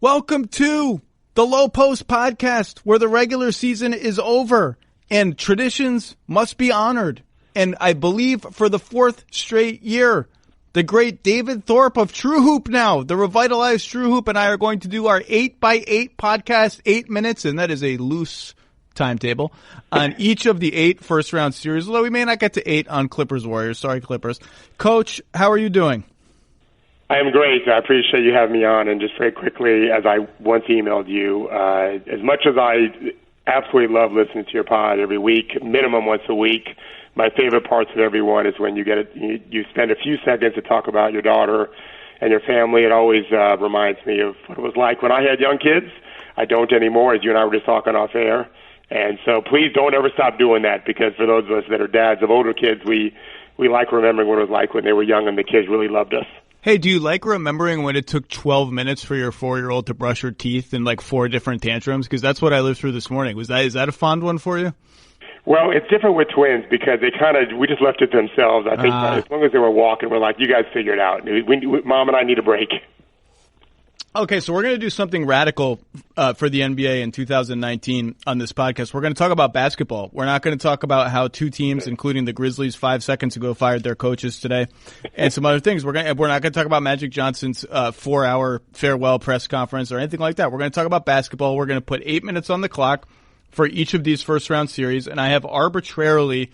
Welcome to the Lowe Post podcast, where the regular season is over and traditions must be honored. And I believe for the fourth straight year, the great David Thorpe of TrueHoop now, the revitalized TrueHoop, and I are going to do our 8x8 podcast, 8 minutes, and that is a loose timetable, on each of the 8 first-round series, although we may not get to 8 on Clippers-Warriors. Sorry, Clippers. Coach, how are you doing? I am great. I appreciate you having me on. And just very quickly, as I once emailed you, as much as I absolutely love listening to your pod every week, minimum once a week, my favorite parts of every one is when you spend a few seconds to talk about your daughter and your family. It always reminds me of what it was like when I had young kids. I don't anymore, as you and I were just talking off air. And so please don't ever stop doing that, because for those of us that are dads of older kids, we like remembering what it was like when they were young and the kids really loved us. Hey, do you like remembering when it took 12 minutes for your 4-year-old to brush her teeth in like 4 different tantrums? Because that's what I lived through this morning. Is that a fond one for you? Well, it's different with twins because we just left it to themselves. I think as long as they were walking, we're like, you guys figure it out. Mom and I need a break. Okay, so we're going to do something radical for the NBA in 2019 on this podcast. We're going to talk about basketball. We're not going to talk about how 2 teams, including the Grizzlies, 5 seconds ago fired their coaches today, and some other things. We're not going to talk about Magic Johnson's 4-hour farewell press conference or anything like that. We're going to talk about basketball. We're going to put 8 minutes on the clock for each of these first-round series, and I have arbitrarily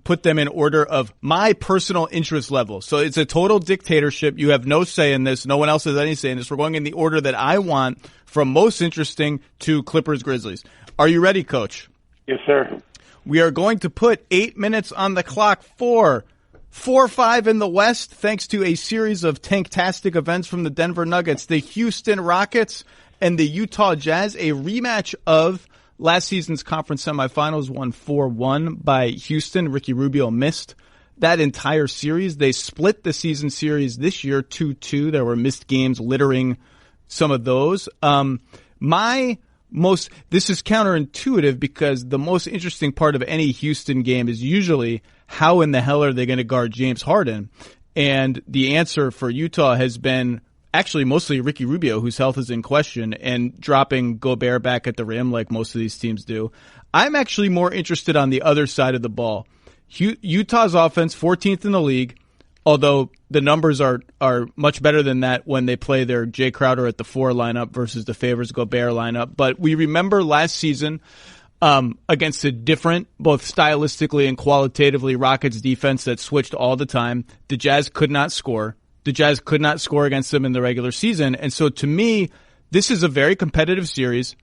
put them in order of my personal interest level. So it's a total dictatorship. You have no say in this. No one else has any say in this. We're going in the order that I want, from most interesting to Clippers Grizzlies. Are you ready, Coach? Yes, sir. We are going to put 8 minutes on the clock for 4-5 in the West, thanks to a series of tanktastic events from the Denver Nuggets, the Houston Rockets, and the Utah Jazz, a rematch of last season's conference semifinals, won 4-1 by Houston. Ricky Rubio missed that entire series. They split the season series this year 2-2. There were missed games littering some of those. This is counterintuitive, because the most interesting part of any Houston game is usually how in the hell are they going to guard James Harden? And the answer for Utah has been actually mostly Ricky Rubio, whose health is in question, and dropping Gobert back at the rim like most of these teams do. I'm actually more interested on the other side of the ball. Utah's offense, 14th in the league, although the numbers are much better than that when they play their Jay Crowder at the 4 lineup versus the Favors Gobert lineup. But we remember last season against a different, both stylistically and qualitatively, Rockets defense that switched all the time. The Jazz could not score. The Jazz could not score against them in the regular season. And so to me, this is a very competitive series.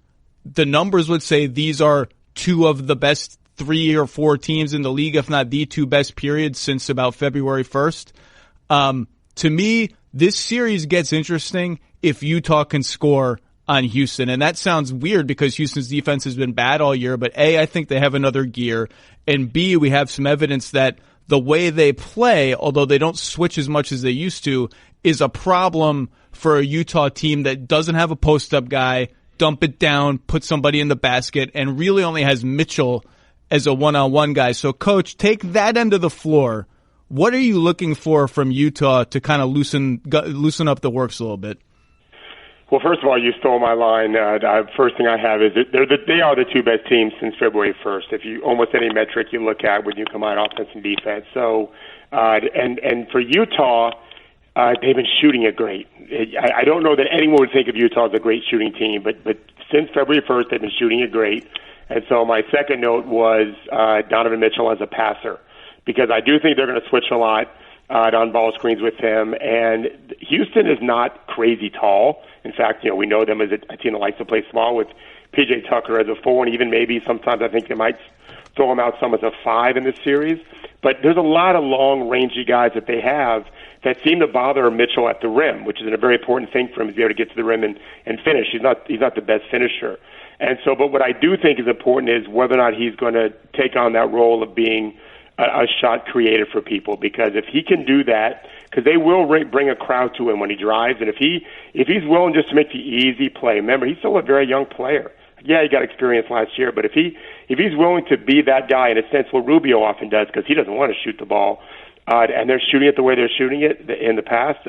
The numbers would say these are 2 of the best 3 or 4 teams in the league, if not the 2 best periods since about February 1st. To me, this series gets interesting if Utah can score on Houston. And that sounds weird because Houston's defense has been bad all year. But A, I think they have another gear. And B, we have some evidence that the way they play, although they don't switch as much as they used to, is a problem for a Utah team that doesn't have a post-up guy, dump it down, put somebody in the basket, and really only has Mitchell as a one-on-one guy. So, Coach, take that end of the floor. What are you looking for from Utah to kind of loosen up the works a little bit? Well, first of all, you stole my line. First thing I have is that they are the 2 best teams since February 1st. If you almost any metric you look at when you combine offense and defense. So, and for Utah, they've been shooting it great. I don't know that anyone would think of Utah as a great shooting team, but since February 1st, they've been shooting it great. And so my second note was Donovan Mitchell as a passer, because I do think they're going to switch a lot on ball screens with him. And Houston is not crazy tall. In fact, we know them as a team that likes to play small with P.J. Tucker as a 4, and even maybe sometimes I think they might throw him out some as a 5 in this series. But there's a lot of long, rangy guys that they have that seem to bother Mitchell at the rim, which is a very important thing for him to be able to get to the rim and finish. He's not the best finisher. And so, but what I do think is important is whether or not he's going to take on that role of being a shot creator for people, because if he can do that, because they will bring a crowd to him when he drives, and if he's willing just to make the easy play, remember, he's still a very young player. Yeah, he got experience last year, but if he's willing to be that guy, in a sense, what Rubio often does, because he doesn't want to shoot the ball, and they're shooting it the way they're shooting it in the past,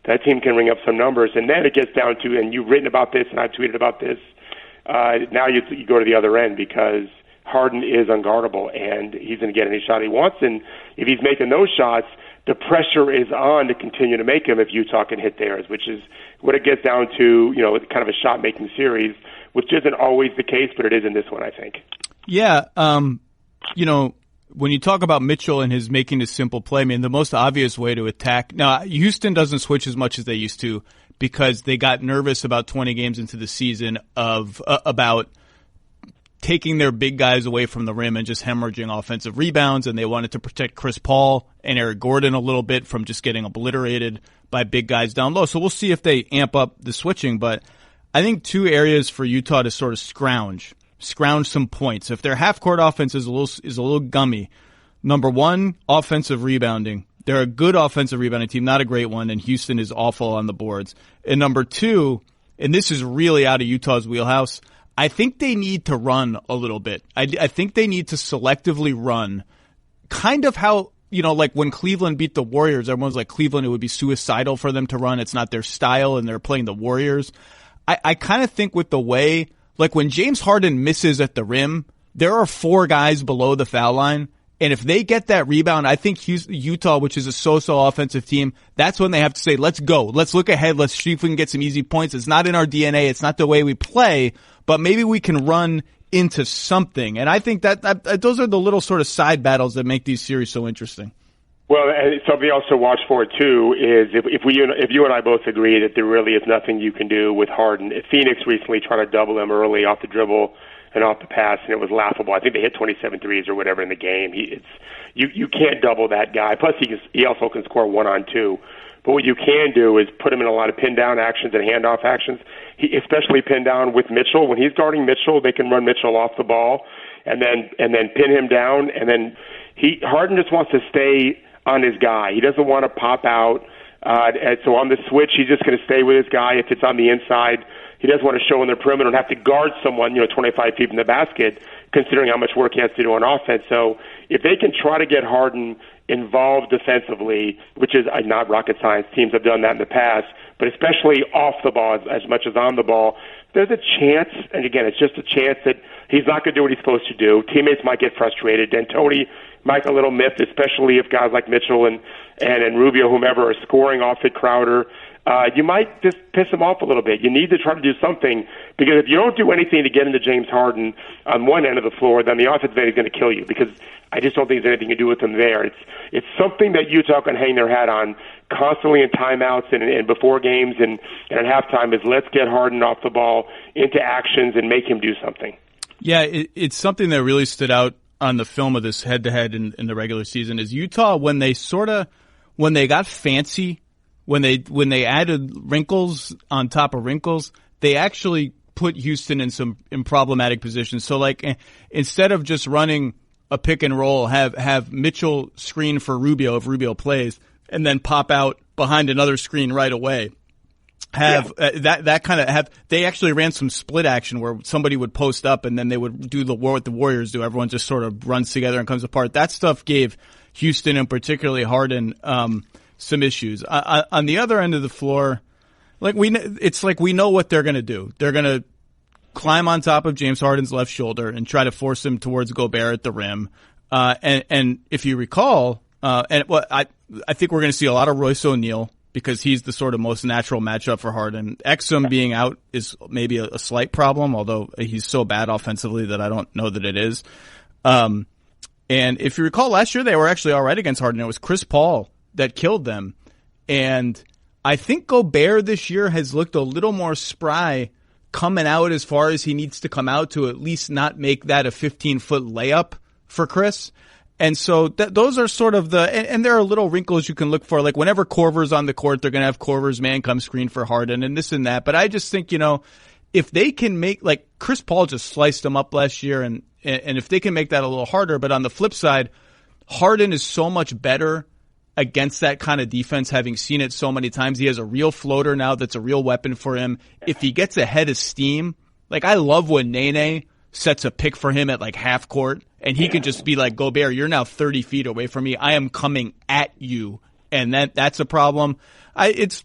that team can ring up some numbers. And then it gets down to, and you've written about this and I've tweeted about this, now you go to the other end because Harden is unguardable and he's going to get any shot he wants. And if he's making those shots, the pressure is on to continue to make them if Utah can hit theirs, which is what it gets down to, kind of a shot-making series, which isn't always the case, but it is in this one, I think. Yeah, when you talk about Mitchell and his making a simple play, I mean, the most obvious way to attack – now, Houston doesn't switch as much as they used to because they got nervous about 20 games into the season about – taking their big guys away from the rim and just hemorrhaging offensive rebounds, and they wanted to protect Chris Paul and Eric Gordon a little bit from just getting obliterated by big guys down low. So we'll see if they amp up the switching, but I think two areas for Utah to sort of scrounge some points. If their half-court offense is a little gummy, number one, offensive rebounding. They're a good offensive rebounding team, not a great one, and Houston is awful on the boards. And number two, and this is really out of Utah's wheelhouse, I think they need to run a little bit. I think they need to selectively run. Kind of how, like when Cleveland beat the Warriors, everyone's like Cleveland, it would be suicidal for them to run. It's not their style and they're playing the Warriors. I kind of think with the way, like when James Harden misses at the rim, there are four guys below the foul line. And if they get that rebound, I think Utah, which is a so-so offensive team, that's when they have to say, let's go. Let's look ahead. Let's see if we can get some easy points. It's not in our DNA. It's not the way we play, but maybe we can run into something. And I think that those are the little sort of side battles that make these series so interesting. Well, and something else to watch for, too, is if you and I both agree that there really is nothing you can do with Harden. Phoenix recently tried to double him early off the dribble and off the pass, and it was laughable. I think they hit 27 threes or whatever in the game. You can't double that guy. Plus, he also can score 1-on-2. But what you can do is put him in a lot of pin-down actions and handoff actions, especially pin-down with Mitchell. When he's guarding Mitchell, they can run Mitchell off the ball and then pin him down. And then Harden just wants to stay on his guy. He doesn't want to pop out. And so on the switch, he's just going to stay with his guy. If it's on the inside, he doesn't want to show in the perimeter and have to guard someone, 25 feet from the basket, considering how much work he has to do on offense. So if they can try to get Harden involved defensively, which is not rocket science, teams have done that in the past, but especially off the ball as much as on the ball, there's a chance, and again, it's just a chance that he's not going to do what he's supposed to do. Teammates might get frustrated. D'Antoni might get a little miffed, especially if guys like Mitchell and Rubio, whomever, are scoring off at Crowder. You might just piss him off a little bit. You need to try to do something, because if you don't do anything to get into James Harden on one end of the floor, then the offensive end is going to kill you, because I just don't think there's anything to do with him there. It's something that Utah can hang their hat on constantly in timeouts and before games and at halftime is let's get Harden off the ball into actions and make him do something. Yeah, it's something that really stood out on the film of this head-to-head in the regular season is Utah, when they got fancy, when they added wrinkles on top of wrinkles, they actually put Houston in problematic positions. So like instead of just running a pick and roll, have Mitchell screen for Rubio if Rubio plays, and then pop out behind another screen right away. They actually ran some split action where somebody would post up and then they would do what the Warriors do. Everyone just sort of runs together and comes apart. That stuff gave Houston and particularly Harden some issues. On the other end of the floor, it's like we know what they're going to do. They're going to climb on top of James Harden's left shoulder and try to force him towards Gobert at the rim. And if you recall, I think we're going to see a lot of Royce O'Neal, because he's the sort of most natural matchup for Harden. Exum being out is maybe a slight problem, although he's so bad offensively that I don't know that it is. And if you recall, last year they were actually all right against Harden. It was Chris Paul that killed them. And I think Gobert this year has looked a little more spry coming out as far as he needs to come out to at least not make that a 15-foot layup for Chris. And so those are sort of and there are little wrinkles you can look for. Like whenever Korver's on the court, they're going to have Korver's man come screen for Harden and this and that. But I just think, if they can make, like Chris Paul just sliced them up last year, and if they can make that a little harder. But on the flip side, Harden is so much better against that kind of defense, having seen it so many times. He has a real floater now that's a real weapon for him. If he gets ahead of steam, like I love when Nene sets a pick for him at like half court, and he can just be like, Gobert, you're now 30 feet away from me. I am coming at you. and that's a problem. It's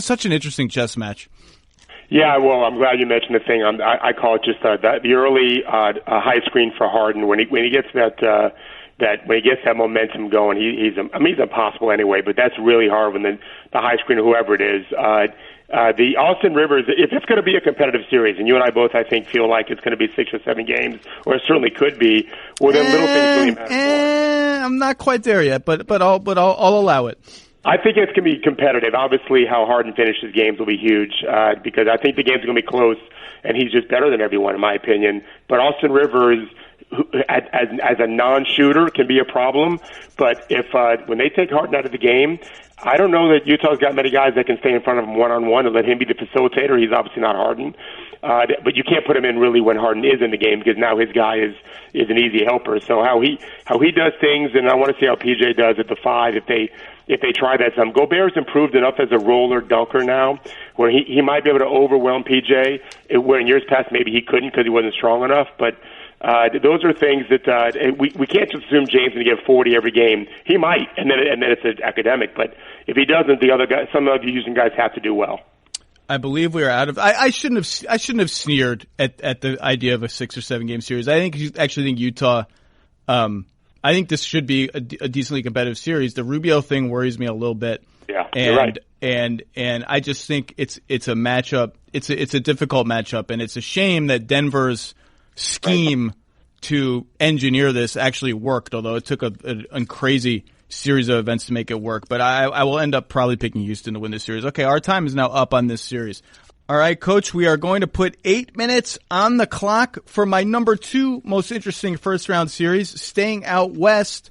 such an interesting chess match. Yeah, well, I'm glad you mentioned the thing. I call it just the early high screen for Harden when he gets that when he gets that momentum going. He's impossible anyway, but that's really hard when the high screen, whoever it is. The Austin Rivers, if it's going to be a competitive series, and you and I both, I think, feel like it's going to be 6 or 7 games, or it certainly could be, well, then little things really matter more. I'm not quite there yet, but I'll allow it. I think it's going to be competitive. Obviously, how Harden finishes games will be huge because I think the game's going to be close, and he's just better than everyone, in my opinion. But Austin Rivers, as a non-shooter, can be a problem. But if when they take Harden out of the game, I don't know that Utah's got many guys that can stay in front of him one-on-one and let him be the facilitator. He's obviously not Harden. But you can't put him in really when Harden is in the game because now his guy is an easy helper. So how he does things, and I want to see how PJ does at the 5 if they try that some. Gobert's improved enough as a roller dunker now where he might be able to overwhelm PJ, where in years past maybe he couldn't because he wasn't strong enough. But those are things that we can't just assume James is going to get 40 every game. He might, and then it's an academic. But if he doesn't, the other guys, some of you using guys have to do well. I believe we are out of. I shouldn't have sneered at the idea of a 6 or 7 game series. I actually think Utah. I think this should be a decently competitive series. The Rubio thing worries me a little bit. Yeah, you're right. And I just think it's a matchup. It's a difficult matchup, and it's a shame that Denver's scheme to engineer this actually worked. Although it took a crazy series of events to make it work. But I will end up probably picking Houston to win this series. Okay, our time is now up on this series. All right, Coach, we are going to put 8 minutes on the clock for my number 2 most interesting first-round series. Staying out west,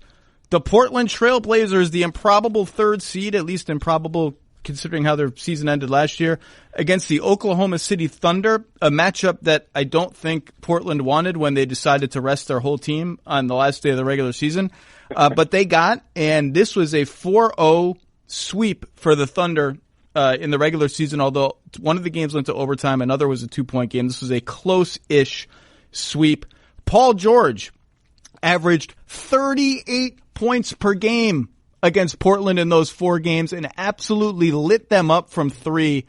the Portland Trail Blazers, the improbable 3rd seed, at least improbable considering how their season ended last year, against the Oklahoma City Thunder, a matchup that I don't think Portland wanted when they decided to rest their whole team on the last day of the regular season. But they got, and this was a 4-0 sweep for the Thunder in the regular season, although one of the games went to overtime, another was a 2-point game. This was a close-ish sweep. Paul George averaged 38 points per game against Portland in those 4 games and absolutely lit them up from 3.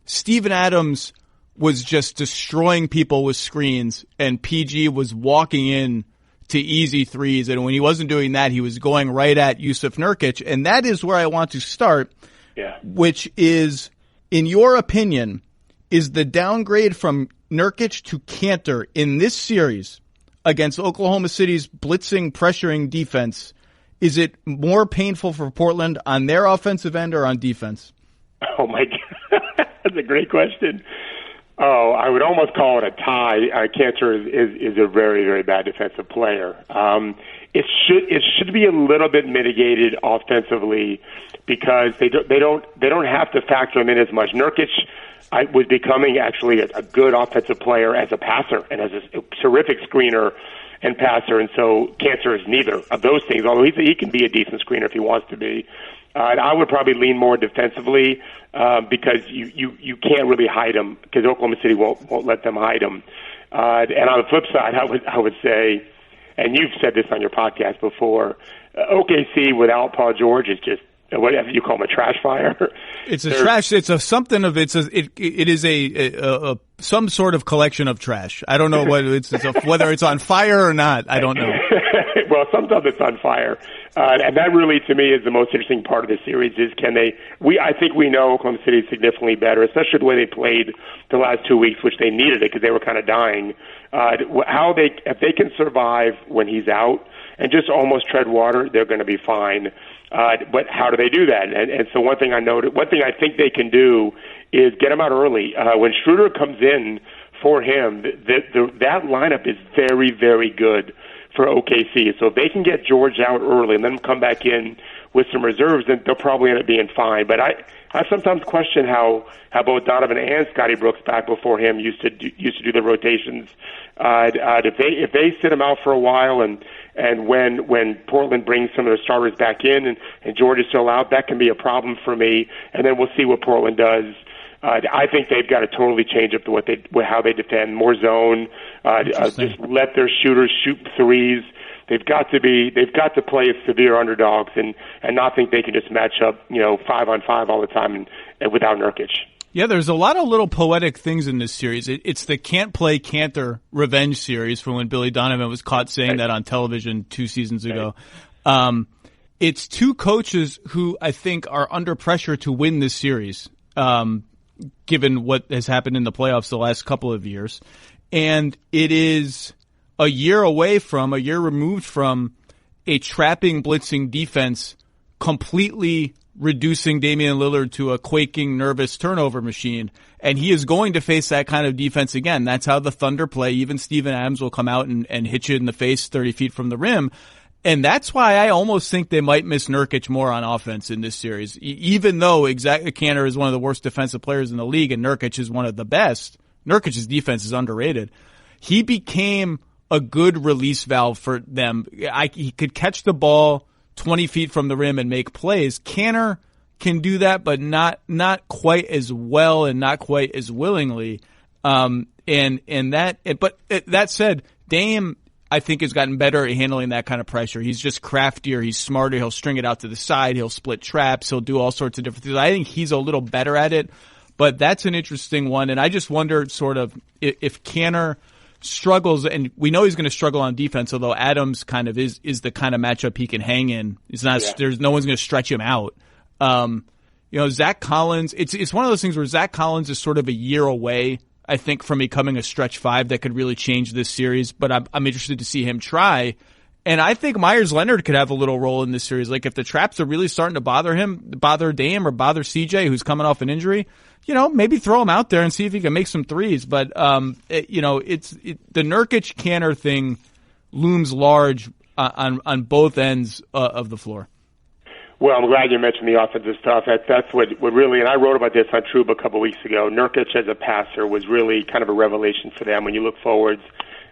Steven Adams was just destroying people with screens, and PG was walking in to easy threes, and when he wasn't doing that, he was going right at Yusuf Nurkic, and that is where I want to start. Yeah. Which is, in your opinion, is the downgrade from Nurkic to Kanter in this series against Oklahoma City's blitzing, pressuring defense, is it more painful for Portland on their offensive end or on defense? Oh, my God. That's a great question. Oh, I would almost call it a tie. Kanter is a very, very bad defensive player. It should be a little bit mitigated offensively because they don't have to factor him in as much. Nurkic was becoming actually a good offensive player as a passer and as a terrific screener and passer, and so Kanter is neither of those things. Although he can be a decent screener if he wants to be. I would probably lean more defensively because you can't really hide him because Oklahoma City won't let them hide him. And on the flip side, I would say, and you've said this on your podcast before, OKC without Paul George is just whatever you call him, a trash fire. It's a trash. It's a something of it is a some sort of collection of trash. I don't know what whether it's on fire or not. I don't know. Well, sometimes it's on fire. And that really, to me, is the most interesting part of the series is I think we know Oklahoma City is significantly better, especially the way they played the last 2 weeks, which they needed it because they were kind of dying. If they can survive when he's out and just almost tread water, they're going to be fine. But how do they do that? And so one thing I think they can do is get him out early. When Schroeder comes in for him, that lineup is very, very good for OKC. So if they can get George out early and then come back in with some reserves, then they'll probably end up being fine. But I sometimes question how both Donovan and Scotty Brooks back before him used to do the rotations. If they sit him out for a while and when Portland brings some of their starters back in and George is still out, that can be a problem for me. And then we'll see what Portland does. I think they've got to totally change up how they defend, more zone, just let their shooters shoot threes. they've got to play as severe underdogs and not think they can just match up 5-on-5 all the time and without Nurkic. Yeah, there's a lot of little poetic things in this series. It's the can't play Cantor revenge series from when Billy Donovan was caught saying that on television 2 seasons ago. It's two coaches who I think are under pressure to win this series, given what has happened in the playoffs the last couple of years. And it is a year removed from a trapping, blitzing defense completely reducing Damian Lillard to a quaking, nervous turnover machine. And he is going to face that kind of defense again. That's how the Thunder play. Even Steven Adams will come out and hit you in the face 30 feet from the rim. And that's why I almost think they might miss Nurkic more on offense in this series. Even though Cantor is one of the worst defensive players in the league and Nurkic is one of the best, Nurkic's defense is underrated. He became a good release valve for them. He could catch the ball 20 feet from the rim and make plays. Cantor can do that, but not quite as well and not quite as willingly. But that said, Dame, I think, has gotten better at handling that kind of pressure. He's just craftier. He's smarter. He'll string it out to the side. He'll split traps. He'll do all sorts of different things. I think he's a little better at it, but that's an interesting one. And I just wonder sort of if Cantor struggles, and we know he's going to struggle on defense, although Adams kind of is the kind of matchup he can hang in. It's not, there's no one's going to stretch him out. Zach Collins, it's one of those things where Zach Collins is sort of a year away, I think, from becoming a stretch five that could really change this series, but I'm interested to see him try. And I think Myers Leonard could have a little role in this series. Like if the traps are really starting to bother Dame or bother CJ, who's coming off an injury, maybe throw him out there and see if he can make some threes. But, the Nurkic Cantor thing looms large on both ends of the floor. Well, I'm glad you mentioned the offensive stuff. That's what really, and I wrote about this on TrueHoop a couple weeks ago. Nurkic as a passer was really kind of a revelation for them when you look forwards.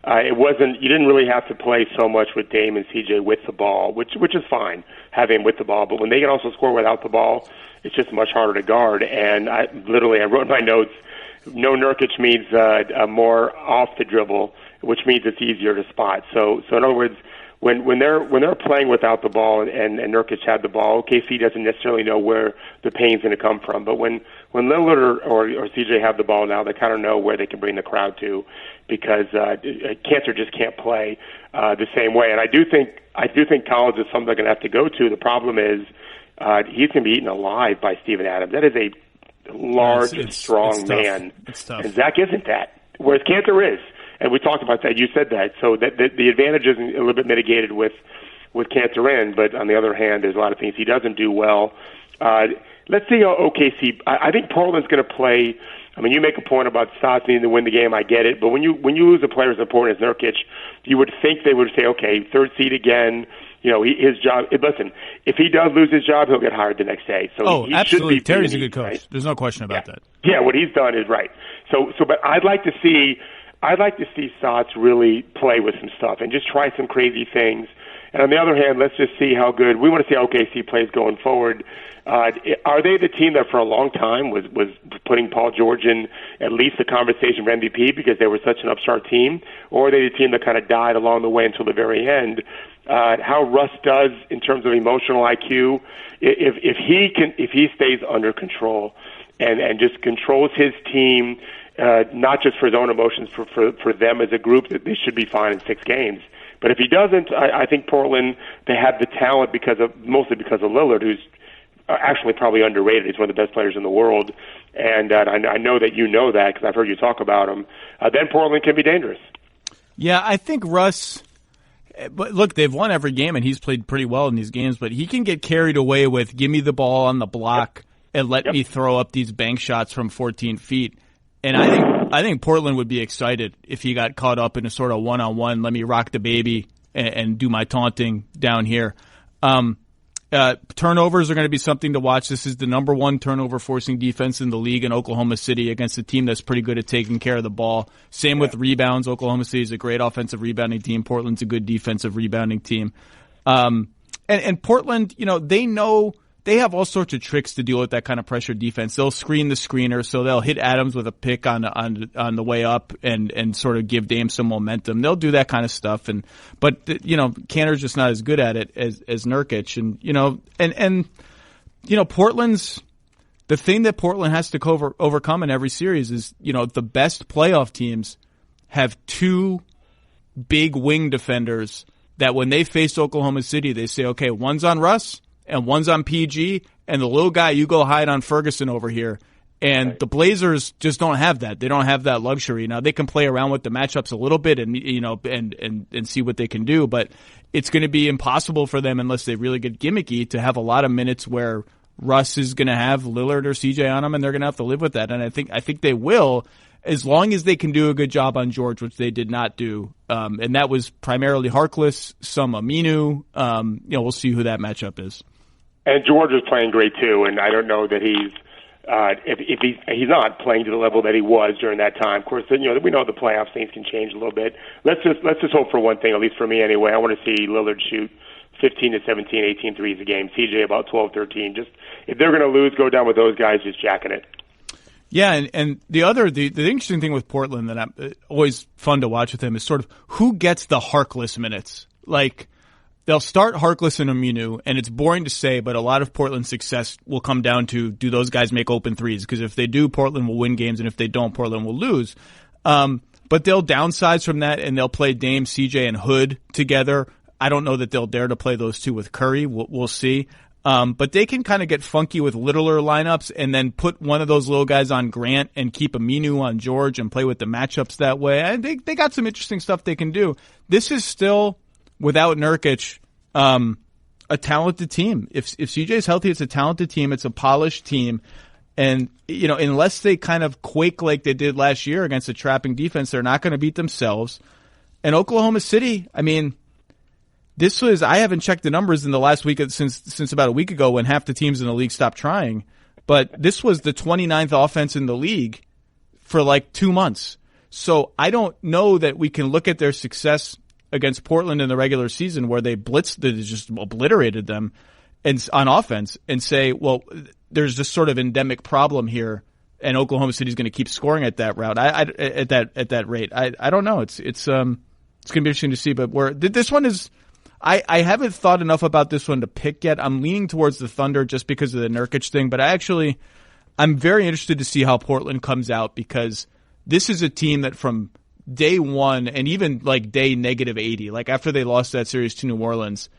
You didn't really have to play so much with Dame and CJ with the ball, which is fine, having him with the ball. But when they can also score without the ball, it's just much harder to guard. And I wrote in my notes, no Nurkic means more off the dribble, which means it's easier to spot. So in other words, when they're playing without the ball and Nurkic had the ball, OKC doesn't necessarily know where the pain's going to come from. But when Lillard or CJ have the ball now, they kind of know where they can bring the crowd to, because Cantor just can't play the same way. And I do think Collins is something they're going to have to go to. The problem is he's going to be eaten alive by Steven Adams. That is a large, strong man, and Zach isn't that. Whereas Cantor is. And we talked about that. You said that. So that the advantage is a little bit mitigated with Cantor in, but on the other hand, there's a lot of things he doesn't do well. Let's see how OKC. I think Portland's going to play. I mean, you make a point about Stotts needing to win the game. I get it. But when you lose a player as important as Nurkic, you would think they would say, okay, third seed again. His job. Listen, if he does lose his job, he'll get hired the next day. So he absolutely. Should be Terry's a good coach. Right? There's no question about that. Yeah, what he's done is right. But I'd like to see Stotts really play with some stuff and just try some crazy things. And on the other hand, let's just see how good we want to see how OKC plays going forward. Are they the team that for a long time was putting Paul George in at least the conversation for MVP because they were such an upstart team, or are they the team that kind of died along the way until the very end? How Russ does in terms of emotional IQ, if he stays under control and just controls his team. Not just for his own emotions, for them as a group, that they should be fine in 6 games. But if he doesn't, I think Portland, they have the talent mostly because of Lillard, who's actually probably underrated. He's one of the best players in the world, and I know that you know that because I've heard you talk about him. Then Portland can be dangerous. Yeah, I think Russ. But look, they've won every game, and he's played pretty well in these games. But he can get carried away with give me the ball on the block and let me throw up these bank shots from 14 feet. And I think Portland would be excited if he got caught up in a sort of one-on-one, let me rock the baby and do my taunting down here. Turnovers are going to be something to watch. This is the number 1 turnover forcing defense in the league in Oklahoma City against a team that's pretty good at taking care of the ball. Same with rebounds. Oklahoma City is a great offensive rebounding team. Portland's a good defensive rebounding team. And Portland, they know they have all sorts of tricks to deal with that kind of pressure defense. They'll screen the screener, so they'll hit Adams with a pick on the way up and sort of give Dame some momentum. They'll do that kind of stuff, but Kanter's just not as good at it as Nurkic, and Portland's. The thing that Portland has to overcome in every series is, the best playoff teams have two big wing defenders that when they face Oklahoma City, they say, okay, one's on Russ and one's on PG, and the little guy, you go hide on Ferguson over here. And the Blazers just don't have that. They don't have that luxury. Now, they can play around with the matchups a little bit and see what they can do, but it's going to be impossible for them unless they really get gimmicky to have a lot of minutes where Russ is going to have Lillard or CJ on him, and they're going to have to live with that. And I think they will, as long as they can do a good job on George, which they did not do. And that was primarily Harkless, some Aminu. We'll see who that matchup is. And George is playing great too, and I don't know that he's if he's not playing to the level that he was during that time. Of course, we know the playoffs things can change a little bit. Let's just hope for one thing, at least for me anyway. I want to see Lillard shoot 15 to 17, 18 threes a game. CJ about 12, 13. Just if they're going to lose, go down with those guys just jacking it. Yeah, and the interesting thing with Portland that I'm always fun to watch with him is sort of who gets the Harkless minutes. Like, they'll start Harkless and Aminu, and it's boring to say, but a lot of Portland's success will come down to, do those guys make open threes? Because if they do, Portland will win games, and if they don't, Portland will lose. But they'll downsize from that, and they'll play Dame, CJ, and Hood together. I don't know that they'll dare to play those two with Curry. We'll see. But they can kind of get funky with littler lineups and then put one of those little guys on Grant and keep Aminu on George and play with the matchups that way. And they got some interesting stuff they can do. This is still, without Nurkic, a talented team. If CJ's healthy, it's a talented team. It's a polished team. And, unless they kind of quake like they did last year against a trapping defense, they're not going to beat themselves. And Oklahoma City, I haven't checked the numbers in the last week since about a week ago when half the teams in the league stopped trying, but this was the 29th offense in the league for like 2 months. So I don't know that we can look at their success against Portland in the regular season where they just obliterated them on offense and say, well, there's this sort of endemic problem here and Oklahoma City's going to keep scoring at that route. At that rate. I don't know. It's going to be interesting to see, but this one is, I haven't thought enough about this one to pick yet. I'm leaning towards the Thunder just because of the Nurkic thing, but I'm very interested to see how Portland comes out because this is a team that from day one and even like day -80, like after they lost that series to New Orleans,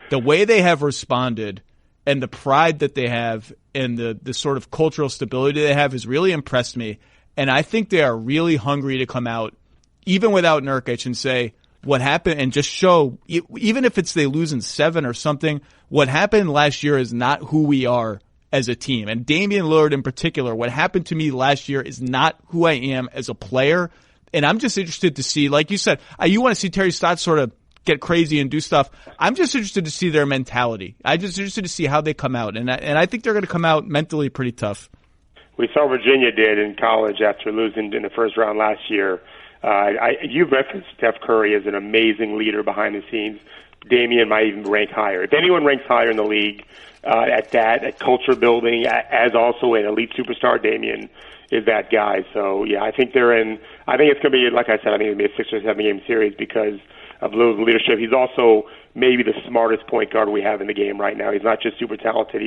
the way they have responded and the pride that they have and the sort of cultural stability they have has really impressed me. And I think they are really hungry to come out, even without Nurkic, and say, what happened, and just show, even if it's they lose in 7 or something, what happened last year is not who we are as a team. And Damian Lillard in particular, what happened to me last year is not who I am as a player. And I'm just interested to see, like you said, you want to see Terry Stotts sort of get crazy and do stuff. I'm just interested to see their mentality. I'm just interested to see how they come out. And I think they're going to come out mentally pretty tough. We saw Virginia did in college after losing in the first round last year. You referenced Steph Curry as an amazing leader behind the scenes. Damian might even rank higher. If anyone ranks higher in the league at culture building, as also an elite superstar, Damian is that guy. So, yeah, I think it's going to be, like I said, I think it's going to be a 6 or 7 game series because of Lowe's leadership. He's also maybe the smartest point guard we have in the game right now. He's not just super talented.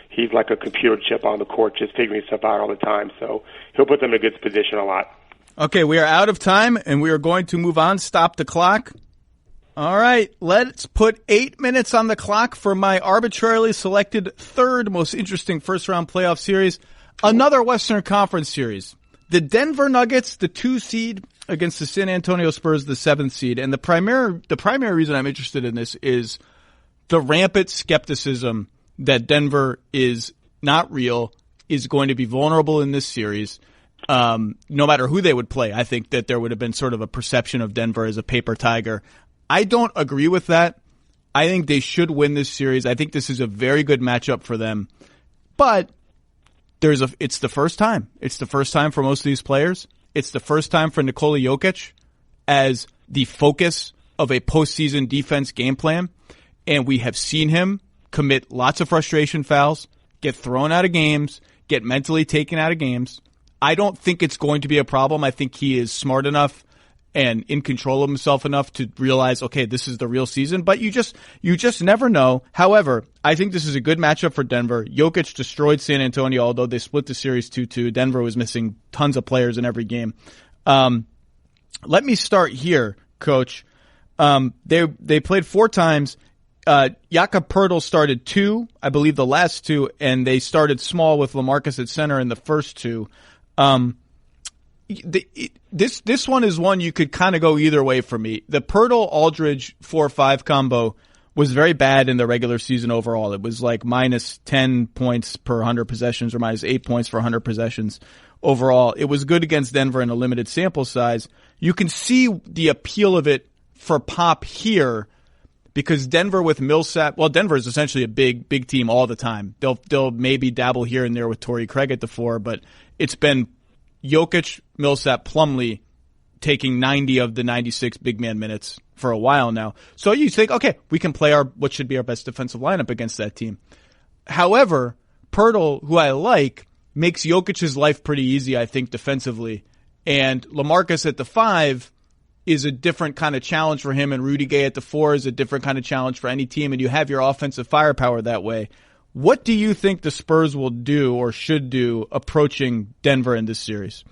He's like a computer chip on the court, just figuring stuff out all the time. So he'll put them in a good position a lot. Okay, we are out of time, and we are going to move on. Stop the clock. All right, let's put 8 minutes on the clock for my arbitrarily selected third most interesting first-round playoff series, another Western Conference series. The Denver Nuggets, the 2 seed, against the San Antonio Spurs, the 7th seed. And the primary reason I'm interested in this is the rampant skepticism that Denver is not real, is going to be vulnerable in this series. No matter who they would play, I think that there would have been sort of a perception of Denver as a paper tiger. I don't agree with that. I think they should win this series. I think this is a very good matchup for them. But it's the first time. It's the first time for most of these players. It's the first time for Nikola Jokic as the focus of a postseason defense game plan. And we have seen him commit lots of frustration fouls, get thrown out of games, get mentally taken out of games. I don't think it's going to be a problem. I think he is smart enough and in control of himself enough to realize, okay, this is the real season, but you just never know. However, I think this is a good matchup for Denver. Jokic destroyed San Antonio, although they split the series 2-2. Denver was missing tons of players in every game. Let me start here, Coach. They played 4 times. Jakob Poeltl started 2, I believe the last 2, and they started small with LaMarcus at center in the first 2. This one is one you could kind of go either way for me. The Poeltl-Aldridge 4-5 combo was very bad in the regular season overall. It was like minus 10 points per 100 possessions or minus 8 points for 100 possessions overall. It was good against Denver in a limited sample size. You can see the appeal of it for Pop here because Denver with Millsap, well, Denver is essentially a big team all the time. They'll maybe dabble here and there with Torrey Craig at the 4, but it's been Jokic, Millsap, Plumlee taking 90 of the 96 big man minutes for a while now. So you think, okay, we can play what should be our best defensive lineup against that team. However, Poeltl, who I like, makes Jokic's life pretty easy, I think, defensively. And LaMarcus at the 5 is a different kind of challenge for him, and Rudy Gay at the 4 is a different kind of challenge for any team, and you have your offensive firepower that way. What do you think the Spurs will do or should do approaching Denver in this series?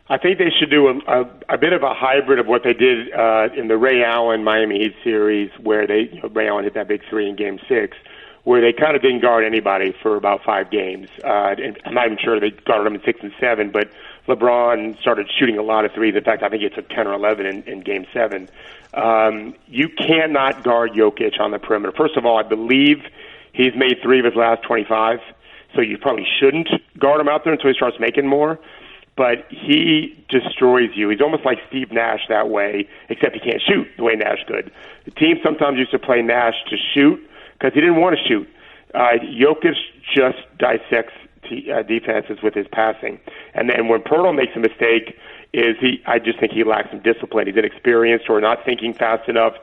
I think they should do a bit of a hybrid of what they did in the Ray Allen Miami Heat series, where Ray Allen hit that big 3 in Game 6, where they kind of didn't guard anybody for about 5 games. And I'm not even sure they guarded them in 6 and 7, but LeBron started shooting a lot of threes. In fact, I think it took 10 or 11 in Game 7. You cannot guard Jokic on the perimeter. First of all, I believe he's made 3 of his last 25, so you probably shouldn't guard him out there until he starts making more. But he destroys you. He's almost like Steve Nash that way, except he can't shoot the way Nash could. The team sometimes used to play Nash to shoot because he didn't want to shoot. Jokic just dissects defenses with his passing. And then when Poeltl makes a mistake, I just think he lacks some discipline. He's inexperienced or not thinking fast enough.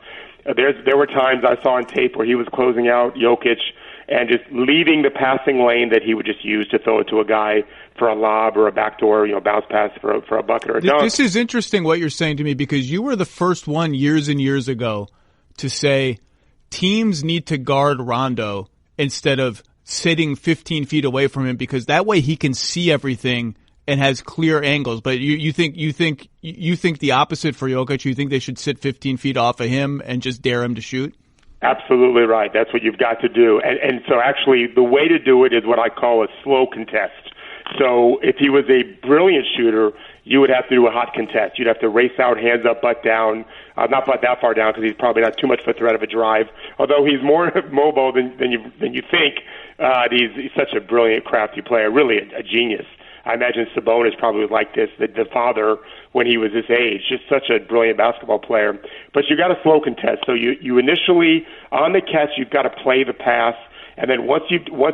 There were times I saw on tape where he was closing out Jokic and just leaving the passing lane that he would just use to throw it to a guy for a lob or a backdoor, bounce pass for a bucket or a dunk. This is interesting what you're saying to me because you were the first one years and years ago to say teams need to guard Rondo instead of sitting 15 feet away from him because that way he can see everything and has clear angles. But you think the opposite for Jokic? You think they should sit 15 feet off of him and just dare him to shoot? Absolutely right. That's what you've got to do. And so actually the way to do it is what I call a slow contest. So if he was a brilliant shooter, you would have to do a hot contest. You'd have to race out, hands up, butt down. Not butt that far down because he's probably not too much of a threat of a drive. Although he's more mobile than you think. He's such a brilliant, crafty player, really a genius. I imagine Sabonis probably like this, the father, when he was this age. Just such a brilliant basketball player. But you got a slow contest. So you initially, on the catch, you've got to play the pass. And then once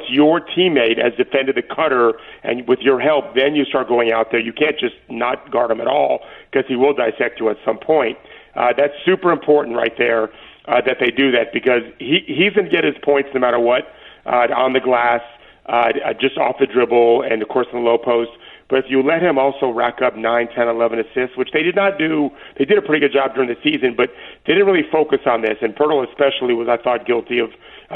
your teammate has defended the cutter and with your help, then you start going out there. You can't just not guard him at all because he will dissect you at some point. That's super important right there that they do that because he's going to get his points no matter what on the glass, just off the dribble and, of course, in the low post. But if you let him also rack up 9, 10, 11 assists, which they did not do, they did a pretty good job during the season, but they didn't really focus on this. And Poeltl especially was, I thought, guilty of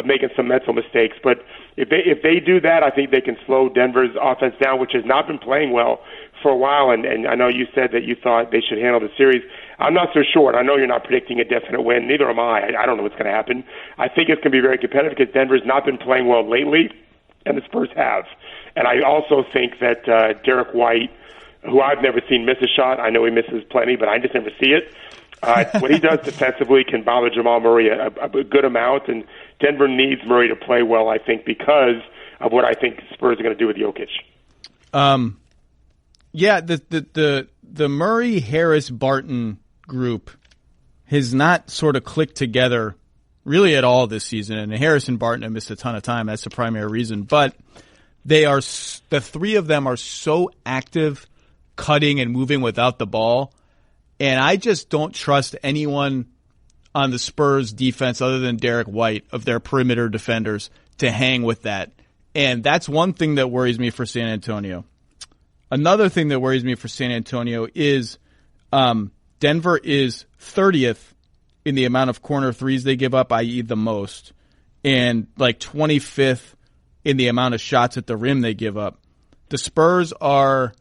making some mental mistakes. But if they do that, I think they can slow Denver's offense down, which has not been playing well for a while. And I know you said that you thought they should handle the series. I'm not so sure. And I know you're not predicting a definite win. Neither am I. I don't know what's going to happen. I think it's going to be very competitive because Denver's not been playing well lately, and the Spurs have. And I also think that Derek White, who I've never seen miss a shot, I know he misses plenty, but I just never see it. What he does defensively can bother Jamal Murray a good amount, and Denver needs Murray to play well, I think, because of what I think the Spurs are going to do with Jokic. Yeah, the Murray, Harris, Barton group has not sort of clicked together really at all this season, and Harris and Barton have missed a ton of time. That's the primary reason, but the 3 of them are so active, cutting and moving without the ball, and I just don't trust anyone on the Spurs defense other than Derek White of their perimeter defenders to hang with that. And that's one thing that worries me for San Antonio. Another thing that worries me for San Antonio is Denver is 30th in the amount of corner threes they give up, i.e. the most, and like 25th in the amount of shots at the rim they give up. The Spurs are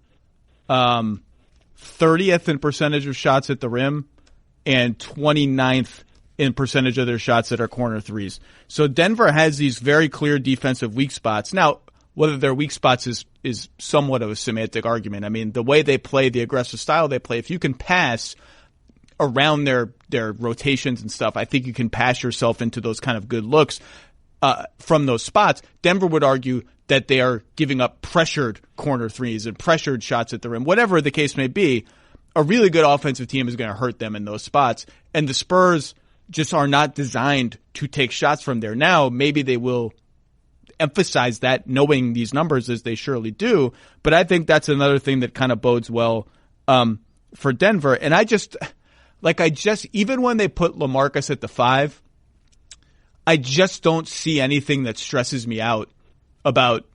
30th in percentage of shots at the rim and 29th in percentage of their shots that are corner threes. So Denver has these very clear defensive weak spots. Now, whether they're weak spots is somewhat of a semantic argument. I mean, the way they play, the aggressive style they play, if you can pass around their rotations and stuff, I think you can pass yourself into those kind of good looks from those spots. Denver would argue that they are giving up pressured corner threes and pressured shots at the rim. Whatever the case may be, a really good offensive team is going to hurt them in those spots. And the Spurs just are not designed to take shots from there. Now, maybe they will emphasize that, knowing these numbers as they surely do. But I think that's another thing that kind of bodes well for Denver. And I just, even when they put LaMarcus at the 5, I just don't see anything that stresses me out about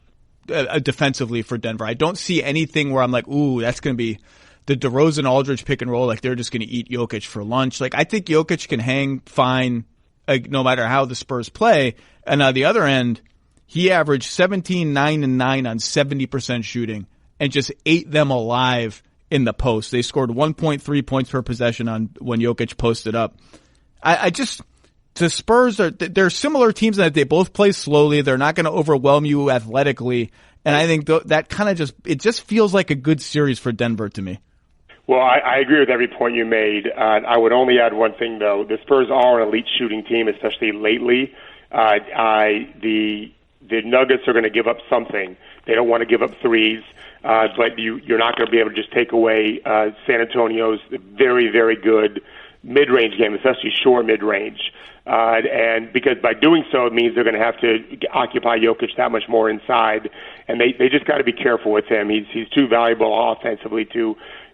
defensively for Denver. I don't see anything where I'm like, ooh, that's going to be the DeRozan Aldridge pick and roll. Like they're just going to eat Jokic for lunch. Like I think Jokic can hang fine, no matter how the Spurs play. And on the other end, he averaged 17, 9, and 9 on 70% shooting and just ate them alive in the post. They scored 1.3 points per possession on when Jokic posted up. The Spurs they're similar teams in that they both play slowly. They're not going to overwhelm you athletically. And I think that kind of just feels like a good series for Denver to me. Well, I agree with every point you made. I would only add one thing, though. The Spurs are an elite shooting team, especially lately. The Nuggets are going to give up something. They don't want to give up threes, but you're not going to be able to just take away San Antonio's very, very good mid-range game, especially short mid-range. And because by doing so, it means they're going to have to occupy Jokic that much more inside. And they just got to be careful with him. He's too valuable offensively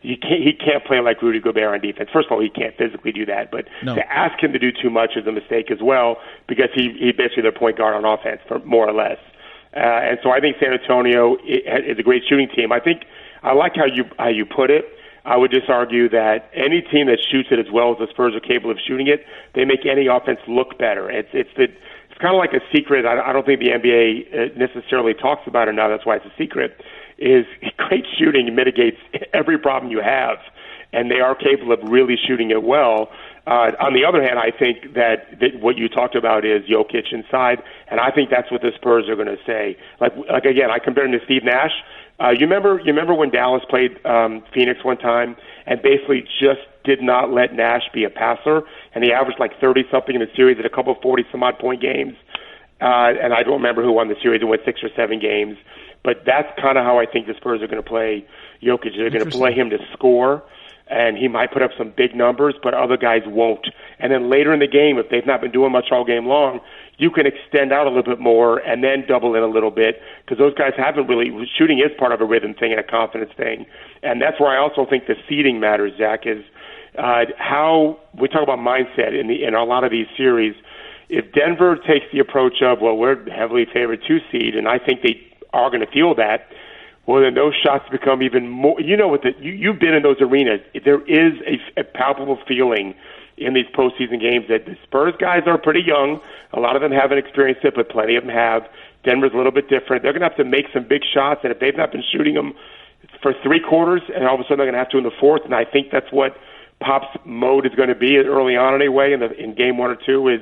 he can't play like Rudy Gobert on defense. First of all, he can't physically do that, but to ask him to do too much is a mistake as well, because he basically their point guard on offense, more or less. And so I think San Antonio is a great shooting team. I think I like how you put it. I would just argue that any team that shoots it as well as the Spurs are capable of shooting it, they make any offense look better. It's kind of like a secret. I don't think the NBA necessarily talks about it now. That's why it's a secret. Is great shooting mitigates every problem you have, and they are capable of really shooting it well. On the other hand, I think that what you talked about is Jokic inside, and I think that's what the Spurs are going to say. Like again, I compared him to Steve Nash. You remember when Dallas played Phoenix one time and basically just did not let Nash be a passer, and he averaged like 30-something in the series at a couple of 40-some-odd point games. And I don't remember who won the series. It went 6 or 7 games. But that's kind of how I think the Spurs are going to play Jokic. They're going to play him to score, and he might put up some big numbers, but other guys won't. And then later in the game, if they've not been doing much all game long, you can extend out a little bit more and then double in a little bit, because those guys haven't really – shooting is part of a rhythm thing and a confidence thing. And that's where I also think the seeding matters, Zach, is how – we talk about mindset in a lot of these series. If Denver takes the approach of, well, we're heavily favored 2 seed, and I think they are going to feel that, well, then those shots become even more. You know, you've been in those arenas. There is a palpable feeling in these postseason games that the Spurs guys are pretty young. A lot of them haven't experienced it, but plenty of them have. Denver's a little bit different. They're going to have to make some big shots, and if they've not been shooting them for 3 quarters, and all of a sudden they're going to have to in the 4th, and I think that's what Pop's mode is going to be early on anyway in game 1 or 2 is,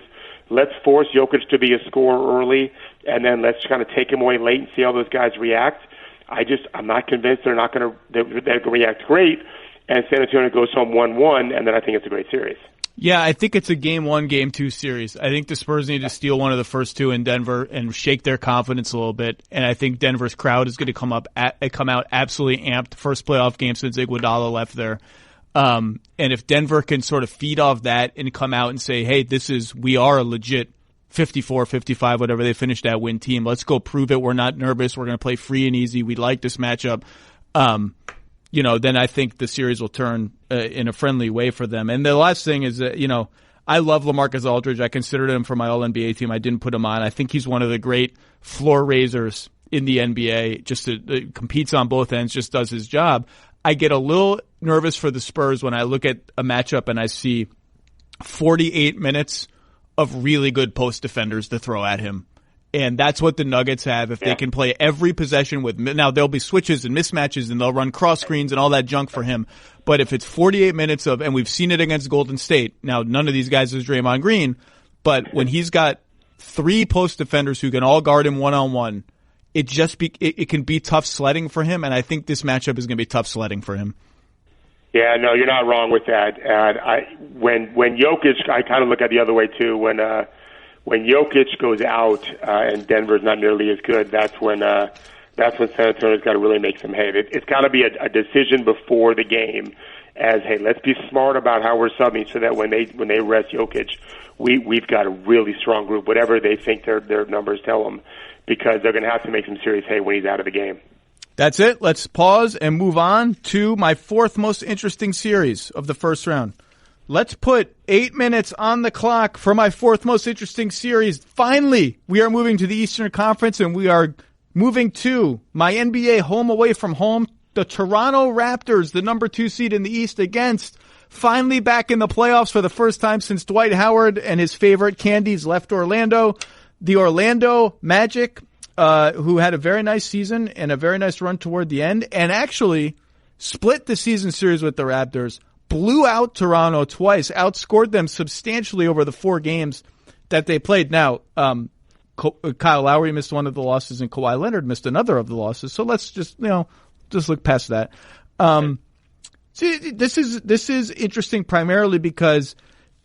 let's force Jokic to be a scorer early, and then let's kind of take him away late and see how those guys react. I'm not convinced they're going to react great, and San Antonio goes home 1-1, and then I think it's a great series. Yeah, I think it's a game 1, game 2 series. I think the Spurs need to steal one of the first 2 in Denver and shake their confidence a little bit, and I think Denver's crowd is going to come out absolutely amped. First playoff game since Iguodala left there. And if Denver can sort of feed off that and come out and say, hey, we are a legit 54, 55, whatever they finished at win team. Let's go prove it. We're not nervous. We're going to play free and easy. We like this matchup. Then I think the series will turn in a friendly way for them. And the last thing is that, I love LaMarcus Aldridge. I considered him for my All-NBA team. I didn't put him on. I think he's one of the great floor raisers in the NBA, just competes on both ends, just does his job. I get a little nervous for the Spurs when I look at a matchup and I see 48 minutes of really good post defenders to throw at him. And that's what the Nuggets have. If they can play every possession with, now there'll be switches and mismatches and they'll run cross screens and all that junk for him. But if it's 48 minutes of, and we've seen it against Golden State. Now none of these guys is Draymond Green, but when he's got 3 post defenders who can all guard him one-on-one, it can be tough sledding for him. And I think this matchup is going to be tough sledding for him. Yeah, no, you're not wrong with that. And when Jokic, I kind of look at the other way too. When Jokic goes out and Denver's not nearly as good, that's when San Antonio's got to really make some hay. It's got to be a decision before the game, as hey, let's be smart about how we're subbing, so that when they rest Jokic, we've got a really strong group, whatever they think their numbers tell them, because they're going to have to make some serious hay when he's out of the game. That's it. Let's pause and move on to my 4th most interesting series of the first round. Let's put 8 minutes on the clock for my 4th most interesting series. Finally, we are moving to the Eastern Conference, and we are moving to my NBA home away from home, the Toronto Raptors, the number 2 seed in the East, against finally back in the playoffs for the first time since Dwight Howard and his favorite Candies left Orlando. The Orlando Magic, who had a very nice season and a very nice run toward the end, and actually split the season series with the Raptors. Blew out Toronto twice, outscored them substantially over the 4 games that they played. Now, Kyle Lowry missed one of the losses and Kawhi Leonard missed another of the losses. So let's just look past that. See, this is interesting primarily because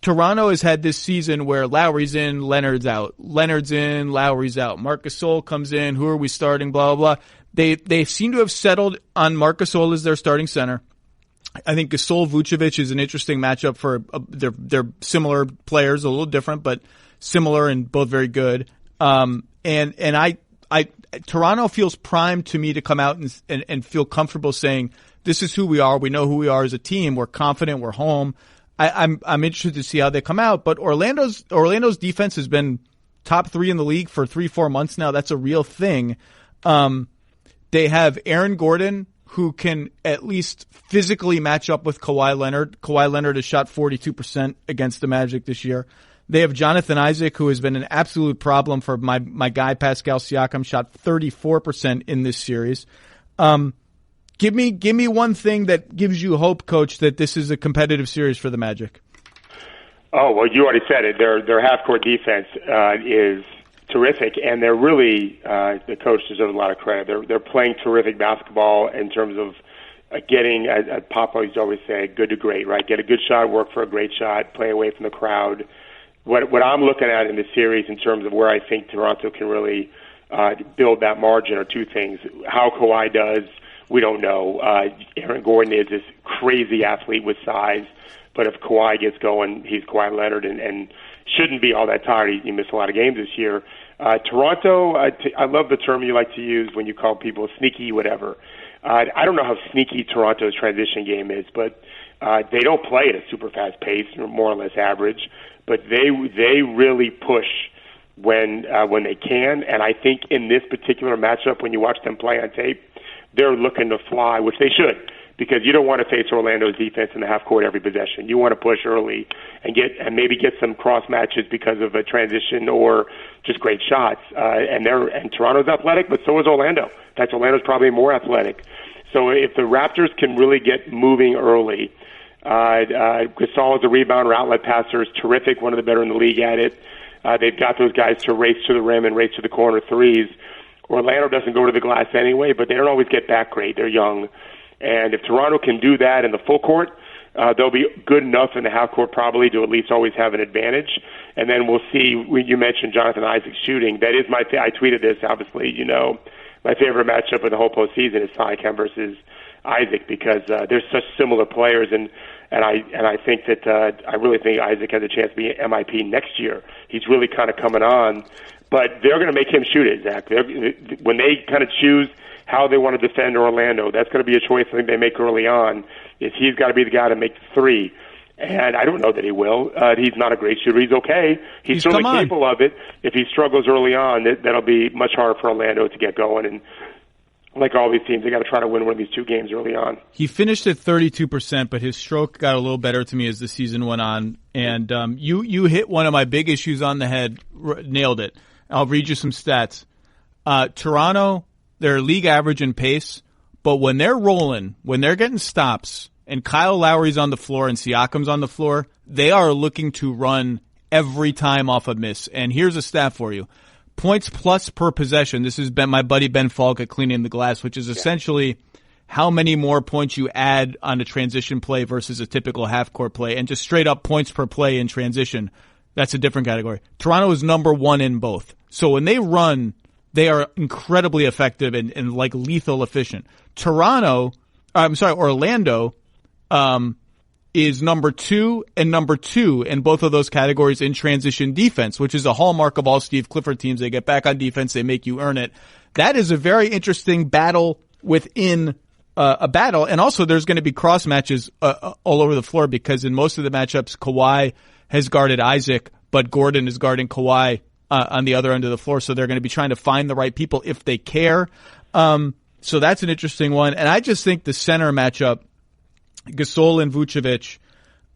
Toronto has had this season where Lowry's in, Leonard's out. Leonard's in, Lowry's out. Marc Gasol comes in. Who are we starting? Blah, blah, blah. They seem to have settled on Marc Gasol as their starting center. I think Gasol-Vucevic is an interesting matchup for they're similar players, a little different, but similar and both very good. And Toronto feels primed to me to come out and feel comfortable saying, this is who we are. We know who we are as a team. We're confident. We're home. I'm interested to see how they come out, but Orlando's defense has been top 3 in the league for 3-4 months now. That's a real thing. They have Aaron Gordon, who can at least physically match up with Kawhi Leonard. Kawhi Leonard has shot 42% against the Magic this year. They have Jonathan Isaac, who has been an absolute problem for my guy Pascal Siakam, shot 34% in this series. Give me one thing that gives you hope, Coach, that this is a competitive series for the Magic. Oh, well, you already said it. Their half-court defense is terrific, and they're really the coach deserves a lot of credit. They're playing terrific basketball in terms of getting, as Papa used to always say, good to great, right? Get a good shot, work for a great shot, play away from the crowd. What I'm looking at in the series in terms of where I think Toronto can really build that margin are 2 things. How Kawhi does, we don't know. Aaron Gordon is this crazy athlete with size, but if Kawhi gets going, he's Kawhi Leonard and shouldn't be all that tired. He missed a lot of games this year. Toronto, I love the term you like to use when you call people sneaky, whatever. I don't know how sneaky Toronto's transition game is, but they don't play at a super fast pace, more or less average. But they really push when they can, and I think in this particular matchup, when you watch them play on tape, they're looking to fly, which they should, because you don't want to face Orlando's defense in the half court every possession. You want to push early and maybe get some cross matches because of a transition or just great shots. And Toronto's athletic, but so is Orlando. In fact, Orlando's probably more athletic. So if the Raptors can really get moving early, Gasol is a rebounder, outlet passer, is terrific, one of the better in the league at it. They've got those guys to race to the rim and race to the corner threes. Orlando doesn't go to the glass anyway, but they don't always get back great. They're young. And if Toronto can do that in the full court, they'll be good enough in the half court probably to at least always have an advantage. And then we'll see, you mentioned Jonathan Isaac shooting. That is I tweeted this, obviously, my favorite matchup of the whole postseason is Siakam versus Isaac because they're such similar players. And I think that I really think Isaac has a chance to be MIP next year. He's really kind of coming on. But they're going to make him shoot it, Zach. When they kind of choose how they want to defend Orlando, that's going to be a choice I think they make early on, is he's got to be the guy to make the 3. And I don't know that he will. He's not a great shooter. He's okay. He's certainly capable of it. If he struggles early on, that'll be much harder for Orlando to get going. And like all these teams, they got to try to win one of these two games early on. He finished at 32%, but his stroke got a little better to me as the season went on. And you hit one of my big issues on the head, nailed it. I'll read you some stats. Toronto, they're league average in pace, but when they're rolling, when they're getting stops, and Kyle Lowry's on the floor and Siakam's on the floor, they are looking to run every time off a miss. And here's a stat for you. Points plus per possession. This has been my buddy Ben Falk at Cleaning the Glass, which is essentially how many more points you add on a transition play versus a typical half-court play, and just straight up points per play in transition. That's a different category. Toronto is number one in both. So when they run, they are incredibly effective and like lethal efficient. Orlando is number two in both of those categories in transition defense, which is a hallmark of all Steve Clifford teams. They get back on defense, they make you earn it. That is a very interesting battle within a battle. And also there's going to be cross matches all over the floor, because in most of the matchups, Kawhi has guarded Isaac, but Gordon is guarding Kawhi on the other end of the floor. So they're going to be trying to find the right people if they care. So that's an interesting one. And I just think the center matchup, Gasol and Vucevic,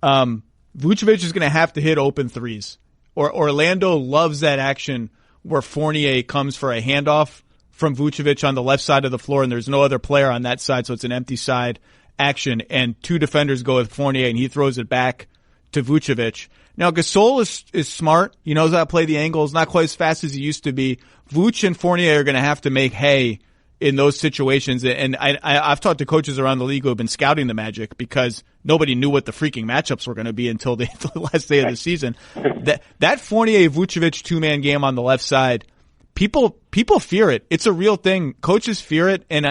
Vucevic is going to have to hit open threes. Orlando loves that action where Fournier comes for a handoff from Vucevic on the left side of the floor, and there's no other player on that side, so it's an empty side action, and two defenders go with Fournier, and he throws it back to Vucevic. Now, Gasol is smart. He knows how to play the angles, not quite as fast as he used to be. Vuce and Fournier are going to have to make hay in those situations. And I've talked to coaches around the league who have been scouting the Magic, because nobody knew what the freaking matchups were going to be until the last day of the season. That Fournier-Vucevic two-man game on the left side, people fear it. It's a real thing. Coaches fear it, and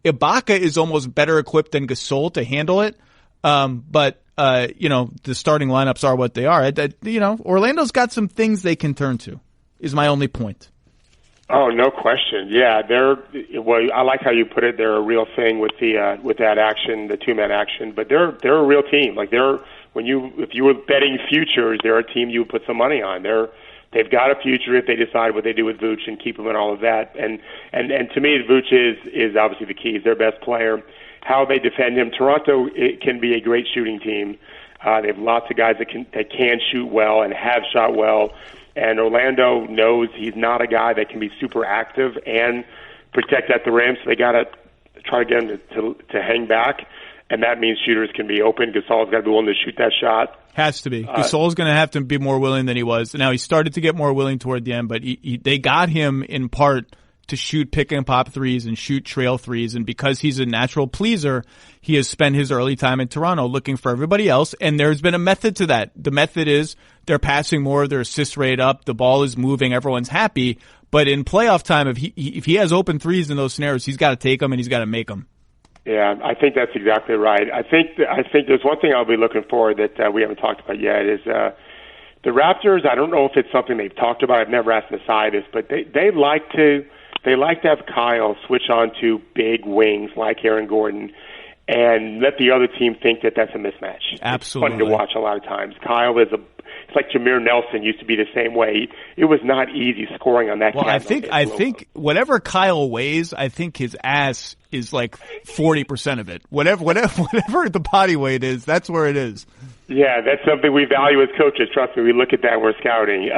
Ibaka is almost better equipped than Gasol to handle it. But the starting lineups are what they are. Orlando's got some things they can turn to, is my only point. Oh, no question. Yeah, I like how you put it. They're a real thing with that action, the two-man action. But they're a real team. Like if you were betting futures, they're a team you would put some money on. They've got a future if they decide what they do with Vooch and keep him and all of that. And to me, Vooch is obviously the key. He's their best player. How they defend him, Toronto, it can be a great shooting team. They have lots of guys that can shoot well and have shot well. And Orlando knows he's not a guy that can be super active and protect at the rim, so they got to try to get him to hang back, and that means shooters can be open. Gasol's got to be willing to shoot that shot. Has to be. Gasol's going to have to be more willing than he was. Now, he started to get more willing toward the end, but they got him in part to shoot pick and pop threes and shoot trail threes, and because he's a natural pleaser, he has spent his early time in Toronto looking for everybody else, and there's been a method to that. The method is they're passing more, their assist rate up, the ball is moving, everyone's happy, but in playoff time, if he has open threes in those scenarios, he's got to take them and he's got to make them. Yeah, I think that's exactly right. I think there's one thing I'll be looking for that we haven't talked about yet is the Raptors. I don't know if it's something they've talked about. I've never asked Masai this, but they like to have Kyle switch on to big wings like Aaron Gordon and let the other team think that that's a mismatch. Absolutely. It's fun to watch a lot of times. Kyle it's like Jameer Nelson used to be the same way. It was not easy scoring on that. Well, I think whatever Kyle weighs, I think his ass is like 40% of it. Whatever the body weight is, that's where it is. Yeah, that's something we value as coaches. Trust me, we look at that when we're scouting.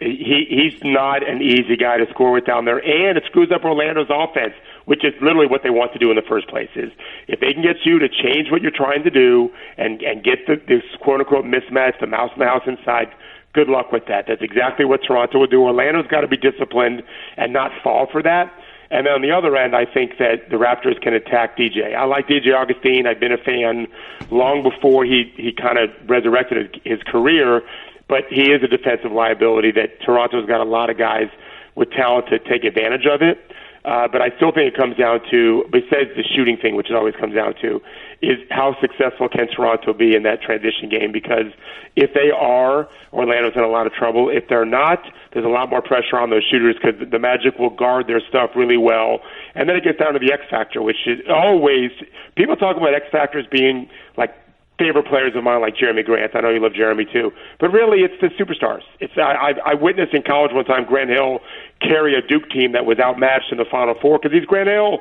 He's not an easy guy to score with down there, and it screws up Orlando's offense, which is literally what they want to do in the first place. Is if they can get you to change what you're trying to do and get this quote-unquote mismatch, the mouse inside, good luck with that. That's exactly what Toronto would do. Orlando's got to be disciplined and not fall for that. And then on the other end, I think that the Raptors can attack DJ. I like DJ Augustine. I've been a fan long before he kind of resurrected his career, but he is a defensive liability that Toronto's got a lot of guys with talent to take advantage of it. But I still think it comes down to, besides the shooting thing, which it always comes down to, is how successful can Toronto be in that transition game? Because if they are, Orlando's in a lot of trouble. If they're not, there's a lot more pressure on those shooters because the Magic will guard their stuff really well. And then it gets down to the X factor, which is always, people talk about X factors being like favorite players of mine like Jeremy Grant. I know you love Jeremy too. But really, it's the superstars. I witnessed in college one time Grant Hill carry a Duke team that was outmatched in the Final Four because he's Grant Hill.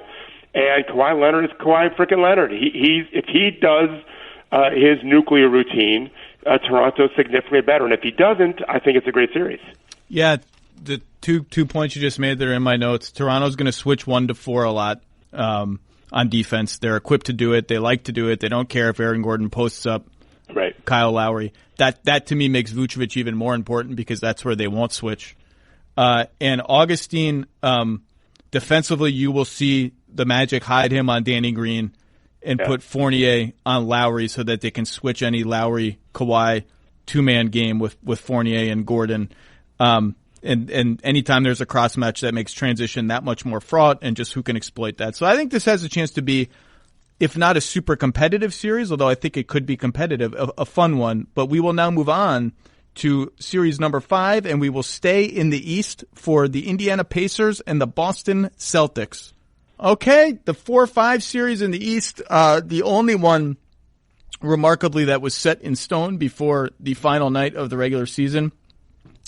And Kawhi Leonard is Kawhi freaking Leonard. If he does his nuclear routine, Toronto's significantly better. And if he doesn't, I think it's a great series. Yeah, the two points you just made that are in my notes. Toronto's going to switch 1-4 a lot on defense. They're equipped to do it. They like to do it. They don't care if Aaron Gordon posts up Kyle Lowry. That to me makes Vucevic even more important because that's where they won't switch. And Augustine, defensively, you will see the Magic hide him on Danny Green and put Fournier on Lowry so that they can switch any Lowry-Kawhi two-man game with Fournier and Gordon. And anytime there's a cross match, that makes transition that much more fraught and just who can exploit that. So I think this has a chance to be, if not a super competitive series, although I think it could be competitive, a fun one. But we will now move on to series number 5, and we will stay in the East for the Indiana Pacers and the Boston Celtics. Okay, the 4-5 series in the East, the only one remarkably that was set in stone before the final night of the regular season.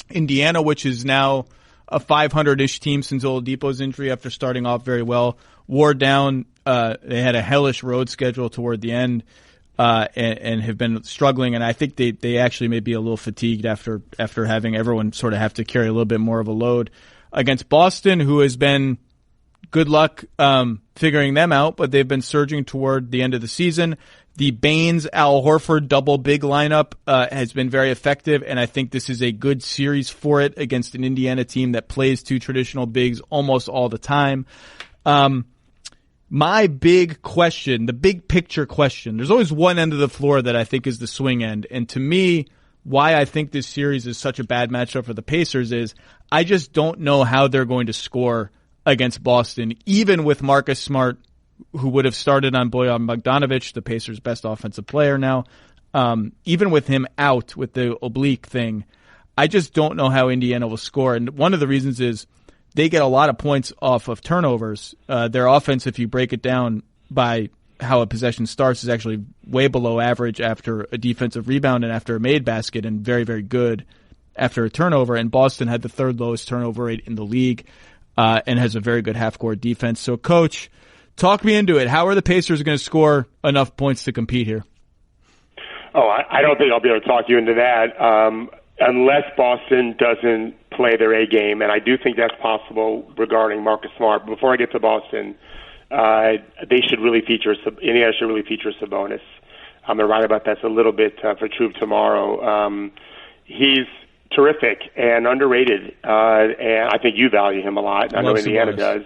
Indiana, which is now a 500-ish team since Oladipo's injury after starting off very well, wore down. They had a hellish road schedule toward the end and have been struggling. And I think they actually may be a little fatigued after having everyone sort of have to carry a little bit more of a load against Boston, who has been good luck figuring them out, but they've been surging toward the end of the season. The Baines-Al Horford double big lineup has been very effective, and I think this is a good series for it against an Indiana team that plays two traditional bigs almost all the time. My big question, the big picture question, there's always one end of the floor that I think is the swing end, and to me, why I think this series is such a bad matchup for the Pacers is I just don't know how they're going to score against Boston, even with Marcus Smart, who would have started on Bojan Bogdanovic, the Pacers' best offensive player now. Even with him out with the oblique thing, I just don't know how Indiana will score. And one of the reasons is they get a lot of points off of turnovers. Their offense, if you break it down by how a possession starts, is actually way below average after a defensive rebound and after a made basket, and very, very good after a turnover. And Boston had the third lowest turnover rate in the league and has a very good half-court defense. So, Coach, talk me into it. How are the Pacers going to score enough points to compete here? Oh, I don't think I'll be able to talk you into that unless Boston doesn't play their A game, and I do think that's possible regarding Marcus Smart. Before I get to Boston, Indiana should really feature Sabonis. I'm going to write about that a little bit for Truth tomorrow. He's terrific and underrated, and I think you value him a lot. I know Indiana does.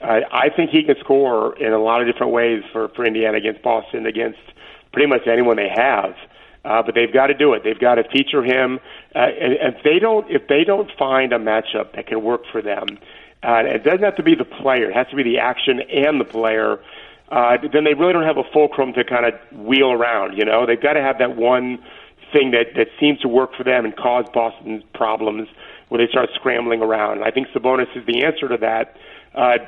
I think he can score in a lot of different ways for Indiana against Boston, against pretty much anyone they have. But they've got to do it. They've got to feature him. And if they don't find a matchup that can work for them, it doesn't have to be the player. It has to be the action and the player. Then they really don't have a fulcrum to kind of wheel around. You know, they've got to have that one thing that seems to work for them and cause Boston problems where they start scrambling around. And I think Sabonis is the answer to that.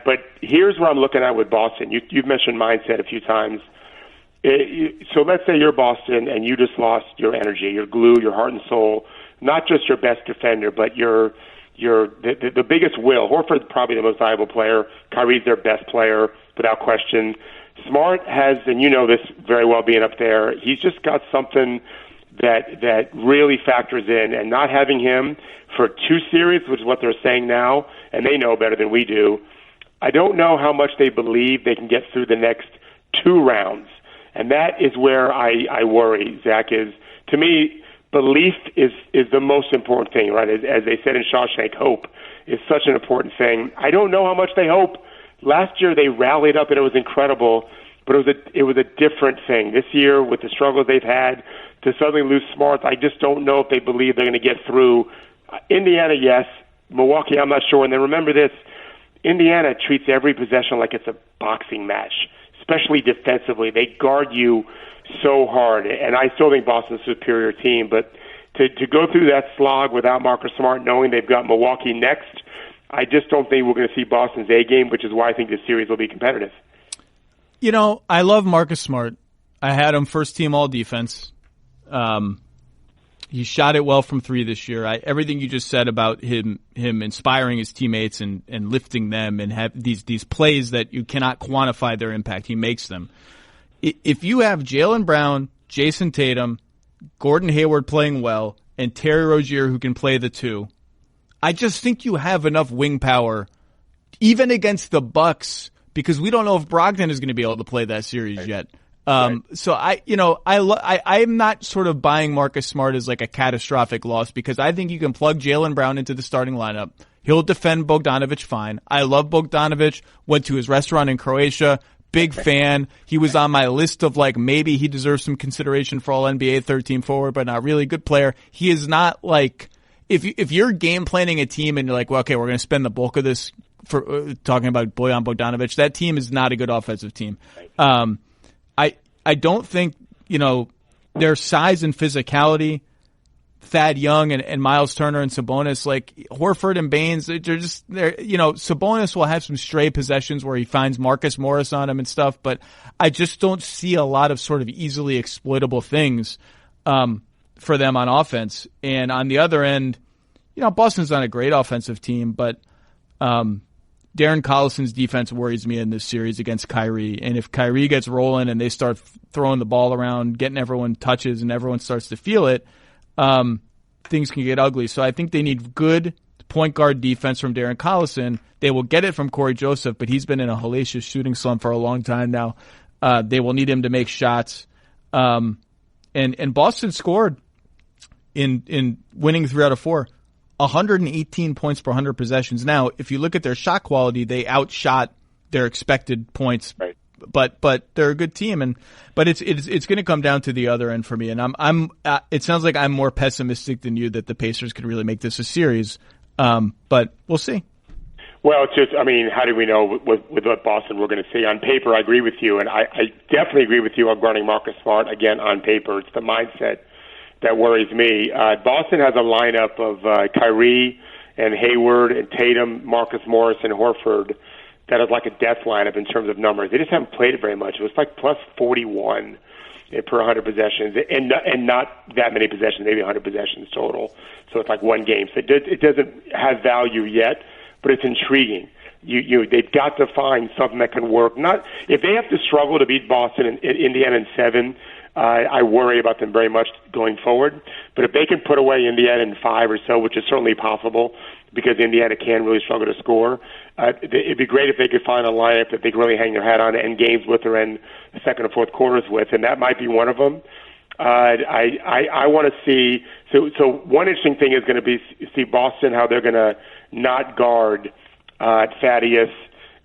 But here's what I'm looking at with Boston. You've mentioned mindset a few times. So let's say you're Boston and you just lost your energy, your glue, your heart and soul, not just your best defender, but the biggest will. Horford's probably the most valuable player. Kyrie's their best player, without question. Smart has, and you know this very well being up there, he's just got something that really factors in, and not having him for 2 series, which is what they're saying now, and they know better than we do, I don't know how much they believe they can get through the next 2 rounds. And that is where I worry, Zach, is, to me, belief is the most important thing, right? As they said in Shawshank, hope is such an important thing. I don't know how much they hope. Last year they rallied up and it was incredible, but it was a different thing. This year, with the struggles they've had, to suddenly lose Smart, I just don't know if they believe they're going to get through. Indiana, yes. Milwaukee, I'm not sure. And then remember this, Indiana treats every possession like it's a boxing match, especially defensively. They guard you so hard. And I still think Boston's a superior team. But to go through that slog without Marcus Smart, knowing they've got Milwaukee next, I just don't think we're going to see Boston's A game, which is why I think this series will be competitive. You know, I love Marcus Smart. I had him first team all defense. He shot it well from three this year. Everything you just said about him inspiring his teammates and lifting them and have these plays that you cannot quantify their impact, he makes them. If you have Jaylen Brown, Jason Tatum, Gordon Hayward playing well, and Terry Rozier who can play the two, I just think you have enough wing power, even against the Bucks, because we don't know if Brogdon is going to be able to play that series yet. So I'm not sort of buying Marcus Smart as like a catastrophic loss, because I think you can plug Jaylen Brown into the starting lineup. He'll defend Bogdanovic fine. I love Bogdanovic. Went to his restaurant in Croatia. Big fan. He was on my list of like maybe he deserves some consideration for all NBA third team forward, but not really. Good player. He is not like if you're game planning a team and you're like, well, okay, we're going to spend the bulk of this for talking about Bojan Bogdanovic. That team is not a good offensive team. I don't think, their size and physicality, Thad Young and Miles Turner and Sabonis, like Horford and Baines, Sabonis will have some stray possessions where he finds Marcus Morris on him and stuff, but I just don't see a lot of sort of easily exploitable things for them on offense. And on the other end, Boston's not a great offensive team, but Darren Collison's defense worries me in this series against Kyrie. And if Kyrie gets rolling and they start throwing the ball around, getting everyone touches and everyone starts to feel it, things can get ugly. So I think they need good point guard defense from Darren Collison. They will get it from Corey Joseph, but he's been in a hellacious shooting slump for a long time now. They will need him to make shots. And Boston scored in winning 3 out of 4. 118 points per 100 possessions. Now, if you look at their shot quality, they outshot their expected points. Right. But they're a good team, but it's going to come down to the other end for me. And it sounds like I'm more pessimistic than you that the Pacers could really make this a series. But we'll see. Well, it's just, how do we know with what Boston we're going to see? On paper, I agree with you, and I definitely agree with you on guarding Marcus Smart. Again, on paper, it's the mindset that worries me. Boston has a lineup of Kyrie and Hayward and Tatum, Marcus Morris, and Horford that is like a death lineup in terms of numbers. They just haven't played it very much. It was like plus 41 per 100 possessions, and not that many possessions, maybe 100 possessions total. So it's like one game. So it doesn't have value yet, but it's intriguing. They've got to find something that can work. Not if they have to struggle to beat Boston and Indiana in 7. I worry about them very much going forward. But if they can put away Indiana in 5 or so, which is certainly possible because Indiana can really struggle to score, it'd be great if they could find a lineup that they can really hang their hat on and end games with or end the second or fourth quarters with, and that might be one of them. I want to see. So one interesting thing is going to be see Boston, how they're going to not guard Thaddeus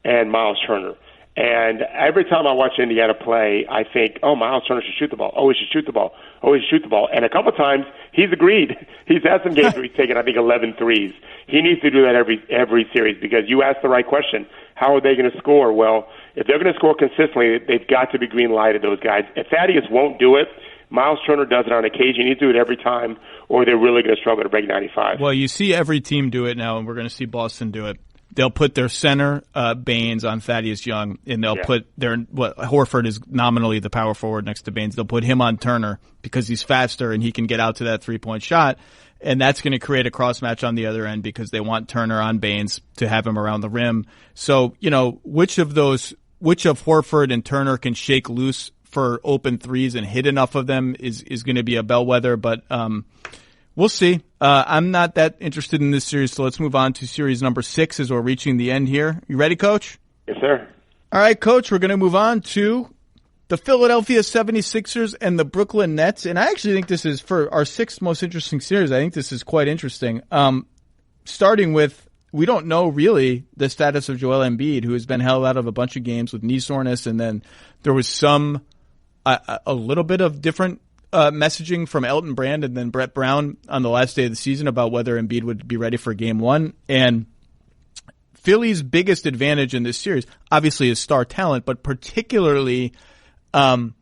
and Miles Turner. And every time I watch Indiana play, I think, oh, Miles Turner should shoot the ball. Oh, he should shoot the ball. Oh, he should shoot the ball. And a couple of times, he's agreed. He's had some games where he's taken, I think, 11 threes. He needs to do that every series because you asked the right question. How are they going to score? Well, if they're going to score consistently, they've got to be green-lighted, those guys. If Thaddeus won't do it, Miles Turner does it on occasion. He needs to do it every time, or they're really going to struggle to break 95. Well, you see every team do it now, and we're going to see Boston do it. They'll put their center, Baines, on Thaddeus Young, and they'll put Horford is nominally the power forward next to Baines. They'll put him on Turner because he's faster and he can get out to that 3-point shot, and that's going to create a cross match on the other end because they want Turner on Baines to have him around the rim. So, which of Horford and Turner can shake loose for open threes and hit enough of them is going to be a bellwether, but we'll see. I'm not that interested in this series, so let's move on to series number 6 as we're reaching the end here. You ready, Coach? Yes, sir. All right, Coach, we're going to move on to the Philadelphia 76ers and the Brooklyn Nets, and I actually think this is, for our 6th most interesting series, I think this is quite interesting. Starting with, we don't know really the status of Joel Embiid, who has been held out of a bunch of games with knee soreness, and then there was a little bit of different messaging from Elton Brand and then Brett Brown on the last day of the season about whether Embiid would be ready for Game 1. And Philly's biggest advantage in this series, obviously, is star talent, but particularly the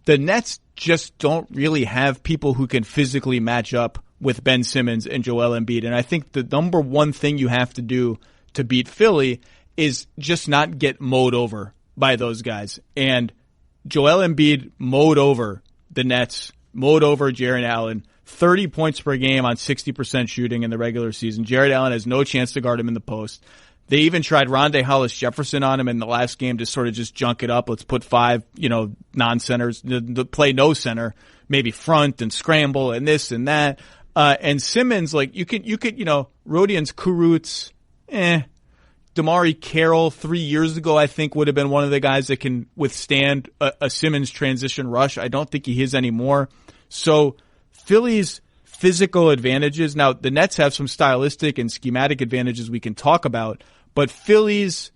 Nets just don't really have people who can physically match up with Ben Simmons and Joel Embiid. And I think the number one thing you have to do to beat Philly is just not get mowed over by those guys. And Joel Embiid mowed over the Nets, mowed over Jarrett Allen, 30 points per game on 60% shooting in the regular season. Jarrett Allen has no chance to guard him in the post. They even tried Rondae Hollis-Jefferson on him in the last game to sort of just junk it up. Let's put 5, non-centers, play no center, maybe front and scramble and this and that. And Simmons, like, you could, Rodions Kurucs, DeMarre Carroll 3 years ago, I think, would have been one of the guys that can withstand a Simmons transition rush. I don't think he is anymore. So Philly's physical advantages. Now, the Nets have some stylistic and schematic advantages we can talk about, but Philly's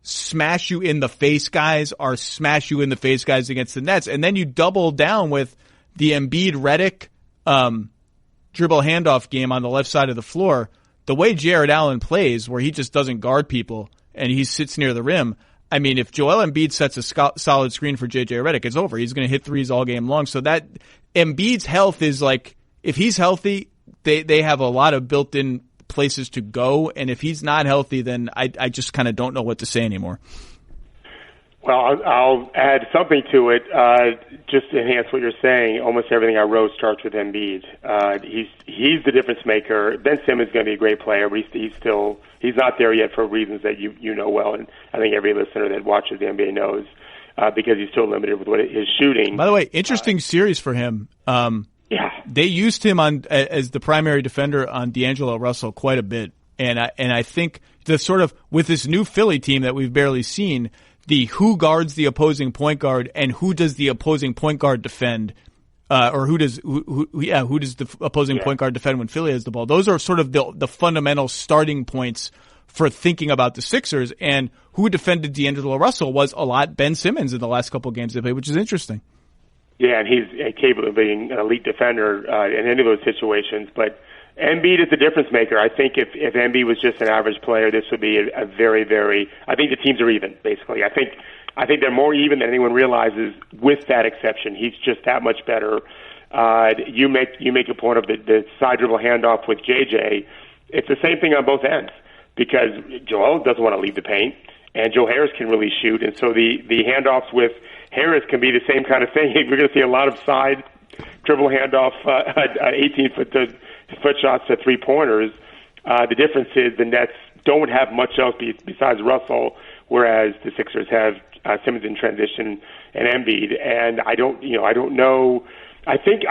smash you in the face guys are smash you in the face guys against the Nets. And then you double down with the Embiid-Redick dribble handoff game on the left side of the floor. The way Jarrett Allen plays, where he just doesn't guard people and he sits near the rim, I mean, if Joel Embiid sets a solid screen for JJ Redick, it's over. He's going to hit threes all game long. So that Embiid's health is like, if he's healthy, they have a lot of built-in places to go. And if he's not healthy, then I just kind of don't know what to say anymore. Well, I'll add something to it, just to enhance what you're saying. Almost everything I wrote starts with Embiid. He's the difference maker. Ben Simmons is going to be a great player, but he's not there yet for reasons that you know well, and I think every listener that watches the NBA knows, because he's still limited with his shooting. By the way, interesting series for him. Yeah, they used him as the primary defender on D'Angelo Russell quite a bit, and I think the sort of with this new Philly team that we've barely seen, the who guards the opposing point guard and who does the opposing point guard defend, or who does the opposing point guard defend when Philly has the ball? Those are sort of the fundamental starting points for thinking about the Sixers. And who defended D'Angelo Russell was a lot Ben Simmons in the last couple of games they played, which is interesting. Yeah, and he's capable of being an elite defender in any of those situations. But Embiid is the difference maker. I think if Embiid was just an average player, this would be a very, very. I think the teams are even. Basically, I think they're more even than anyone realizes. With that exception, he's just that much better. You make a point of the side dribble handoff with JJ. It's the same thing on both ends because Joel doesn't want to leave the paint, and Joe Harris can really shoot, and so the handoffs with Harris can be the same kind of thing. We're going to see a lot of side dribble handoff, 18-foot shots to three-pointers. The difference is the Nets don't have much else besides Russell, whereas the Sixers have Simmons in transition and Embiid. And I don't know. I think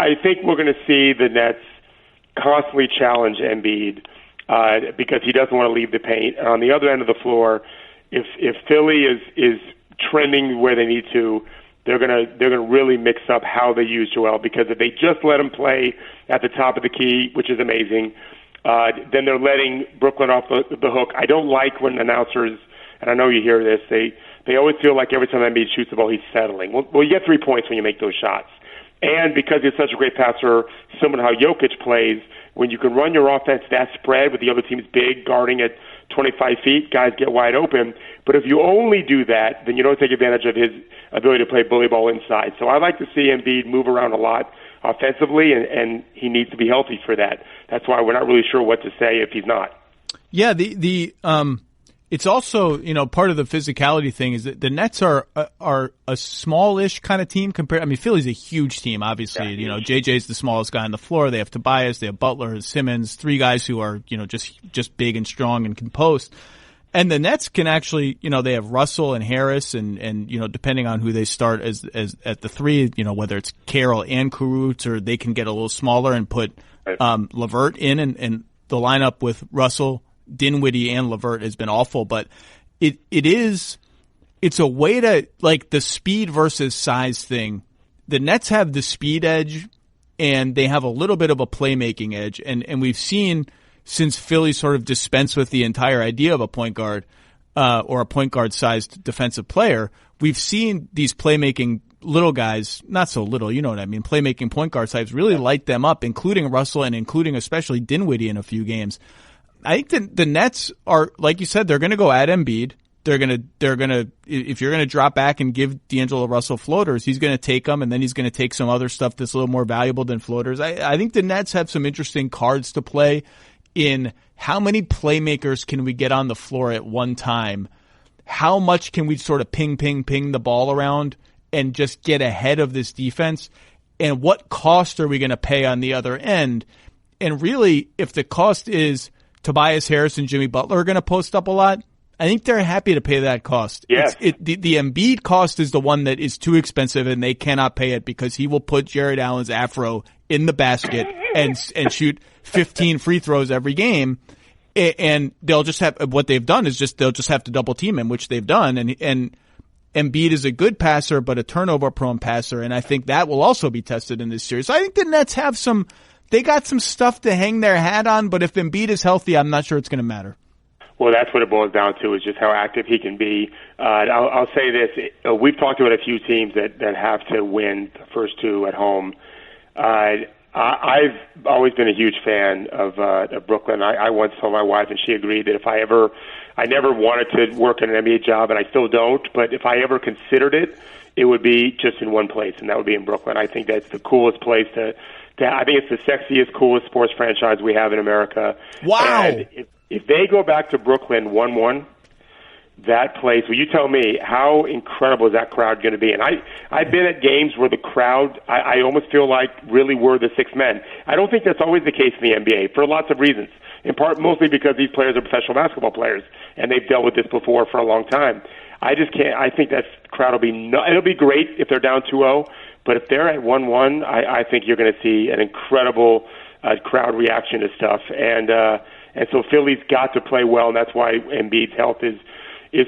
we're going to see the Nets constantly challenge Embiid because he doesn't want to leave the paint. And on the other end of the floor, if Philly is trending where they need to, they're gonna really mix up how they use Joel, because if they just let him play at the top of the key, which is amazing, then they're letting Brooklyn off the hook. I don't like when announcers, and I know you hear this, they always feel like every time Embiid shoots the ball, he's settling. Well, you get 3 points when you make those shots. And because he's such a great passer, similar to how Jokic plays, when you can run your offense that spread with the other team's big guarding at 25 feet, guys get wide open. But if you only do that, then you don't take advantage of his ability to play bully ball inside. So I like to see Embiid move around a lot offensively, and he needs to be healthy for that. That's why we're not really sure what to say if he's not. Yeah, it's also, part of the physicality thing is that the Nets are a smallish kind of team compared. I mean, Philly's a huge team, obviously. Yeah, JJ's the smallest guy on the floor. They have Tobias, they have Butler, Simmons, three guys who are, just big and strong and can post. And the Nets can actually, they have Russell and Harris and depending on who they start as at the three, whether it's Carroll and Kurucs, or they can get a little smaller and put LeVert in, and the lineup with Russell, Dinwiddie, and LeVert has been awful, but it's a way to, like, the speed versus size thing. The Nets have the speed edge and they have a little bit of a playmaking edge, and we've seen since Philly sort of dispensed with the entire idea of a point guard or a point guard sized defensive player, we've seen these playmaking little guys, not so little, you know what I mean, playmaking point guard types really light them up, including Russell and including especially Dinwiddie in a few games. I think the Nets are, like you said, they're going to go at Embiid. They're going to, if you're going to drop back and give D'Angelo Russell floaters, he's going to take them, and then he's going to take some other stuff that's a little more valuable than floaters. I think the Nets have some interesting cards to play in how many playmakers can we get on the floor at one time? How much can we sort of ping the ball around? and just get ahead of this defense? And what cost are we going to pay on the other end? And really, if the cost is Tobias Harris and Jimmy Butler are going to post up a lot, I think they're happy to pay that cost. Yes. The Embiid cost is the one that is too expensive, and they cannot pay it because he will put Jared Allen's afro in the basket and shoot 15 free throws every game. And they'll just have, what they've done is they'll just have to double team him, which they've done. And Embiid is a good passer, but a turnover prone passer. And I think that will also be tested in this series. So I think the Nets have they got some stuff to hang their hat on, but if Embiid is healthy, I'm not sure it's going to matter. Well, that's what it boils down to, is just how active he can be. I'll say this. We've talked about a few teams that have to win the first two at home. I've always been a huge fan of Brooklyn. I once told my wife, and she agreed, that I never wanted to work in an NBA job, and I still don't, but if I ever considered it, it would be just in one place, and that would be in Brooklyn. I think that's the coolest place to I think it's the sexiest, coolest sports franchise we have in America. Wow. And if they go back to Brooklyn 1-1, that place, well, you tell me, how incredible is that crowd going to be? And I've been at games where the crowd, I almost feel like, really were the six men. I don't think that's always the case in the NBA for lots of reasons, in part mostly because these players are professional basketball players, and they've dealt with this before for a long time. I just can't. I think that crowd will be it'll be great if they're down 2-0, but if they're at 1-1, I think you're going to see an incredible crowd reaction to stuff. And so Philly's got to play well, and that's why Embiid's health is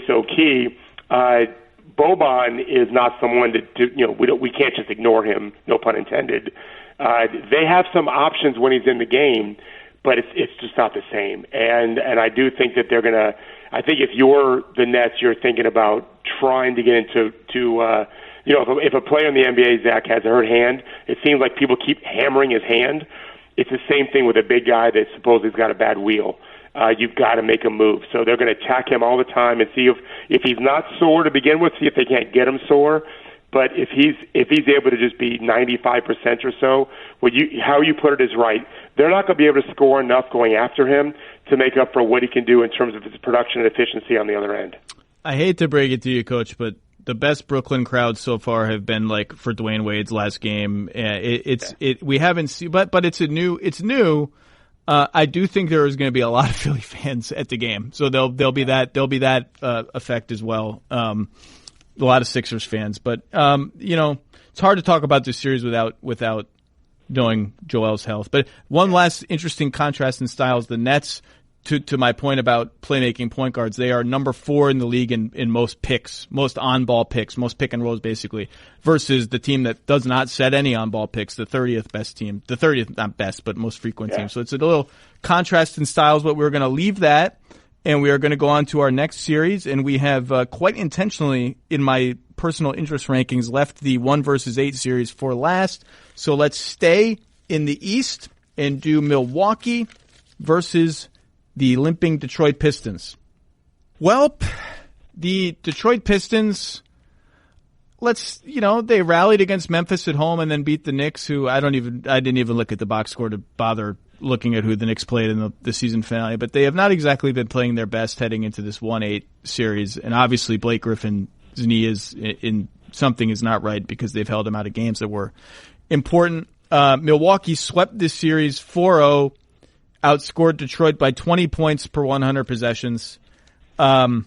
so key. Boban is not someone we can't just ignore him, no pun intended. They have some options when he's in the game, but it's just not the same. And I do think that they're going to. I think if you're the Nets, you're thinking about trying to get into if a player in the NBA, Zach, has a hurt hand, it seems like people keep hammering his hand. It's the same thing with a big guy that supposedly has got a bad wheel. You've got to make a move. So they're going to attack him all the time and see if he's not sore to begin with, see if they can't get him sore. But if he's able to just be 95% or so, how you put it is right. They're not going to be able to score enough going after him to make up for what he can do in terms of his production and efficiency on the other end. I hate to break it to you, Coach, but the best Brooklyn crowds so far have been like for Dwayne Wade's last game. We haven't seen, but it's new. I do think there is going to be a lot of Philly fans at the game, so there'll be that effect as well. A lot of Sixers fans, but it's hard to talk about this series without knowing Joel's health. But one last interesting contrast in styles: the Nets, to my point about playmaking point guards, they are number 4 in the league in most picks, most on-ball picks, most pick and rolls basically, versus the team that does not set any on-ball picks, the 30th best team, the 30th not best but most frequent team. So it's a little contrast in styles, but we're going to leave that. And we are going to go on to our next series, and we have quite intentionally, in my personal interest rankings, left the 1 versus 8 series for last. So let's stay in the East and do Milwaukee versus the limping Detroit Pistons. Well, the Detroit Pistons, they rallied against Memphis at home and then beat the Knicks, who I didn't even look at the box score to bother looking at who the Knicks played in the season finale, but they have not exactly been playing their best heading into this 1-8 series. And obviously Blake Griffin's knee is not right because they've held him out of games that were important. Milwaukee swept this series 4-0, outscored Detroit by 20 points per 100 possessions. I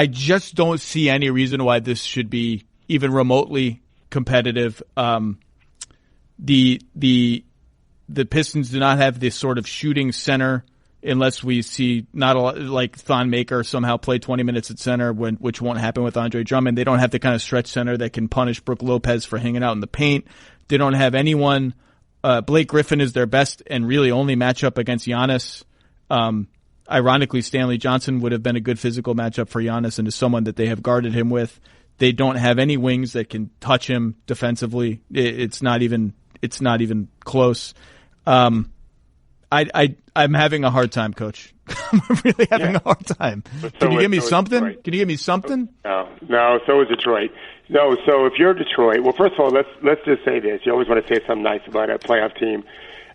just don't see any reason why this should be even remotely competitive. The Pistons do not have this sort of shooting center unless we see not a lot, like Thon Maker somehow play 20 minutes at center, which won't happen with Andre Drummond. They don't have the kind of stretch center that can punish Brook Lopez for hanging out in the paint. They don't have anyone. Blake Griffin is their best and really only matchup against Giannis. Ironically, Stanley Johnson would have been a good physical matchup for Giannis and is someone that they have guarded him with. They don't have any wings that can touch him defensively. It's not even close. I'm having a hard time, Coach. I'm really having a hard time. Can you give me something? Can you give me something? No. So is Detroit. No. So if you're Detroit, well, first of all, let's just say this. You always want to say something nice about a playoff team.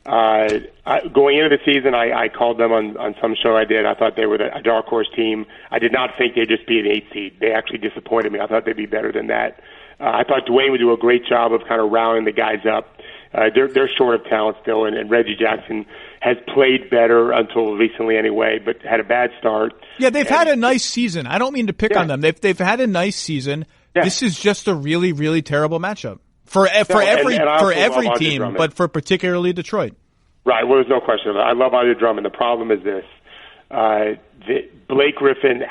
Going into the season, I called them on some show I did. I thought they were a dark horse team. I did not think they'd just be an 8 seed. They actually disappointed me. I thought they'd be better than that. I thought Dwayne would do a great job of kind of rallying the guys up. They're short of talent still, and Reggie Jackson has played better until recently anyway, but had a bad start. Yeah, they've had a nice season. I don't mean to pick on them. They've had a nice season. Yeah. This is just a really, really terrible matchup for every team, but for particularly Detroit. Right. Well, there's no question about it. I love Andre Drummond. The problem is this. Blake Griffin,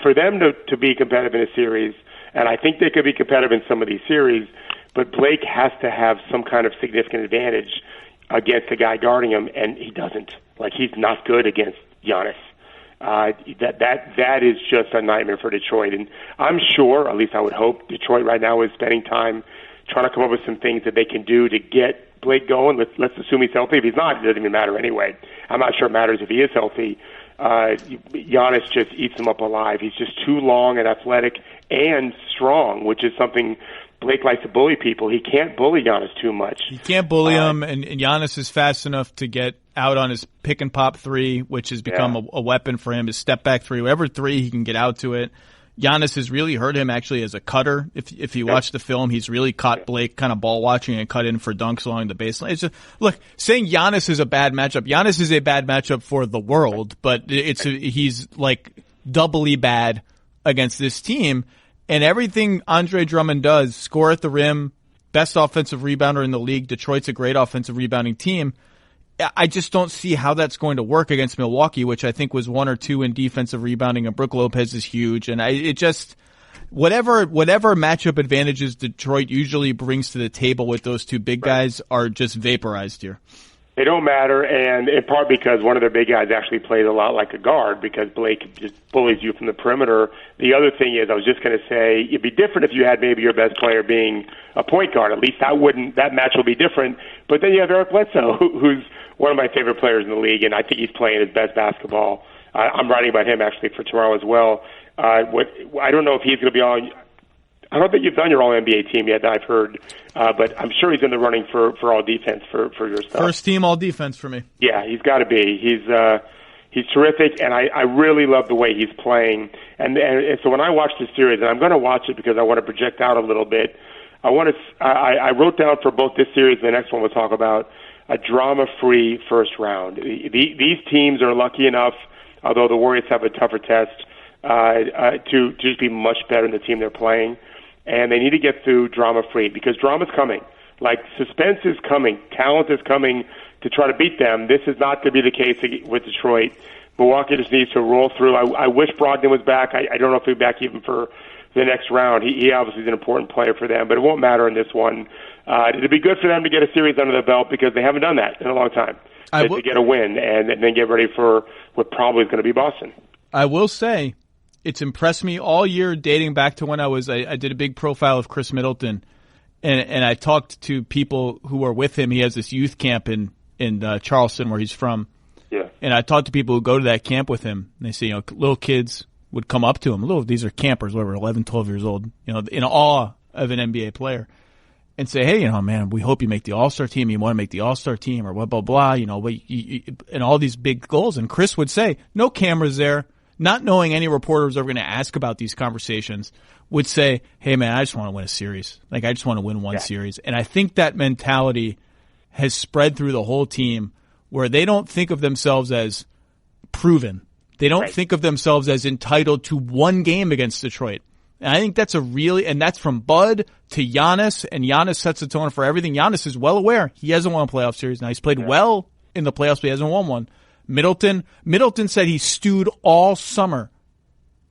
for them to be competitive in a series, and I think they could be competitive in some of these series, but Blake has to have some kind of significant advantage against the guy guarding him, and he doesn't. Like, he's not good against Giannis. That is just a nightmare for Detroit. And I'm sure, at least I would hope, Detroit right now is spending time trying to come up with some things that they can do to get Blake going. Let's assume he's healthy. If he's not, it doesn't even matter anyway. I'm not sure it matters if he is healthy. Giannis just eats him up alive. He's just too long and athletic and strong, which is something Blake likes to bully people. He can't bully Giannis too much. He can't bully him, and Giannis is fast enough to get out on his pick and pop three, which has become a weapon for him. His step back three, whatever three, he can get out to it. Giannis has really hurt him actually as a cutter. If you watch the film, he's really caught Blake kind of ball watching and cut in for dunks along the baseline. It's just, look, saying Giannis is a bad matchup. Giannis is a bad matchup for the world, but he's like doubly bad against this team. And everything Andre Drummond does, score at the rim, best offensive rebounder in the league. Detroit's a great offensive rebounding team. I just don't see how that's going to work against Milwaukee, which I think was 1 or 2 in defensive rebounding, and Brook Lopez is huge. And whatever matchup advantages Detroit usually brings to the table with those two big guys are just vaporized here. They don't matter, and in part because one of their big guys actually plays a lot like a guard because Blake just bullies you from the perimeter. The other thing is, I was just going to say, it'd be different if you had maybe your best player being a point guard. At least that match will be different. But then you have Eric Bledsoe, who's one of my favorite players in the league, and I think he's playing his best basketball. I'm writing about him actually for tomorrow as well. I don't know if he's going to be on. I don't think you've done your All-NBA team yet, I've heard, but I'm sure he's in the running for all defense for your stuff. First team all defense for me. Yeah, he's got to be. He's terrific, and I really love the way he's playing. And so when I watch this series, and I'm going to watch it because I want to project out a little bit, I wrote down for both this series and the next one we'll talk about a drama-free first round. These teams are lucky enough, although the Warriors have a tougher test, to just be much better than the team they're playing. And they need to get through drama-free because drama's coming. Like, suspense is coming. Talent is coming to try to beat them. This is not going to be the case with Detroit. Milwaukee just needs to roll through. I wish Brogdon was back. I don't know if he'll be back even for the next round. He obviously is an important player for them, but it won't matter in this one. It'd be good for them to get a series under the belt because they haven't done that in a long time. To get a win and then get ready for what probably is going to be Boston. I will say, it's impressed me all year dating back to when I did a big profile of Chris Middleton, and I talked to people who were with him. He has this youth camp in Charleston where he's from. Yeah. And I talked to people who go to that camp with him, and they say, little kids would come up to him. These are campers, whatever, 11, 12 years old, in awe of an NBA player, and say, hey, man, we hope you make the All-Star team. You want to make the All-Star team or blah, blah, blah, and all these big goals. And Chris would say, no cameras there. Not knowing any reporters are going to ask about these conversations, would say, hey, man, I just want to win a series. Like, I just want to win one series. And I think that mentality has spread through the whole team where they don't think of themselves as proven. They don't think of themselves as entitled to one game against Detroit. And I think that's and that's from Bud to Giannis, and Giannis sets the tone for everything. Giannis is well aware he hasn't won a playoff series. Now, he's played well in the playoffs, but he hasn't won one. Middleton said he stewed all summer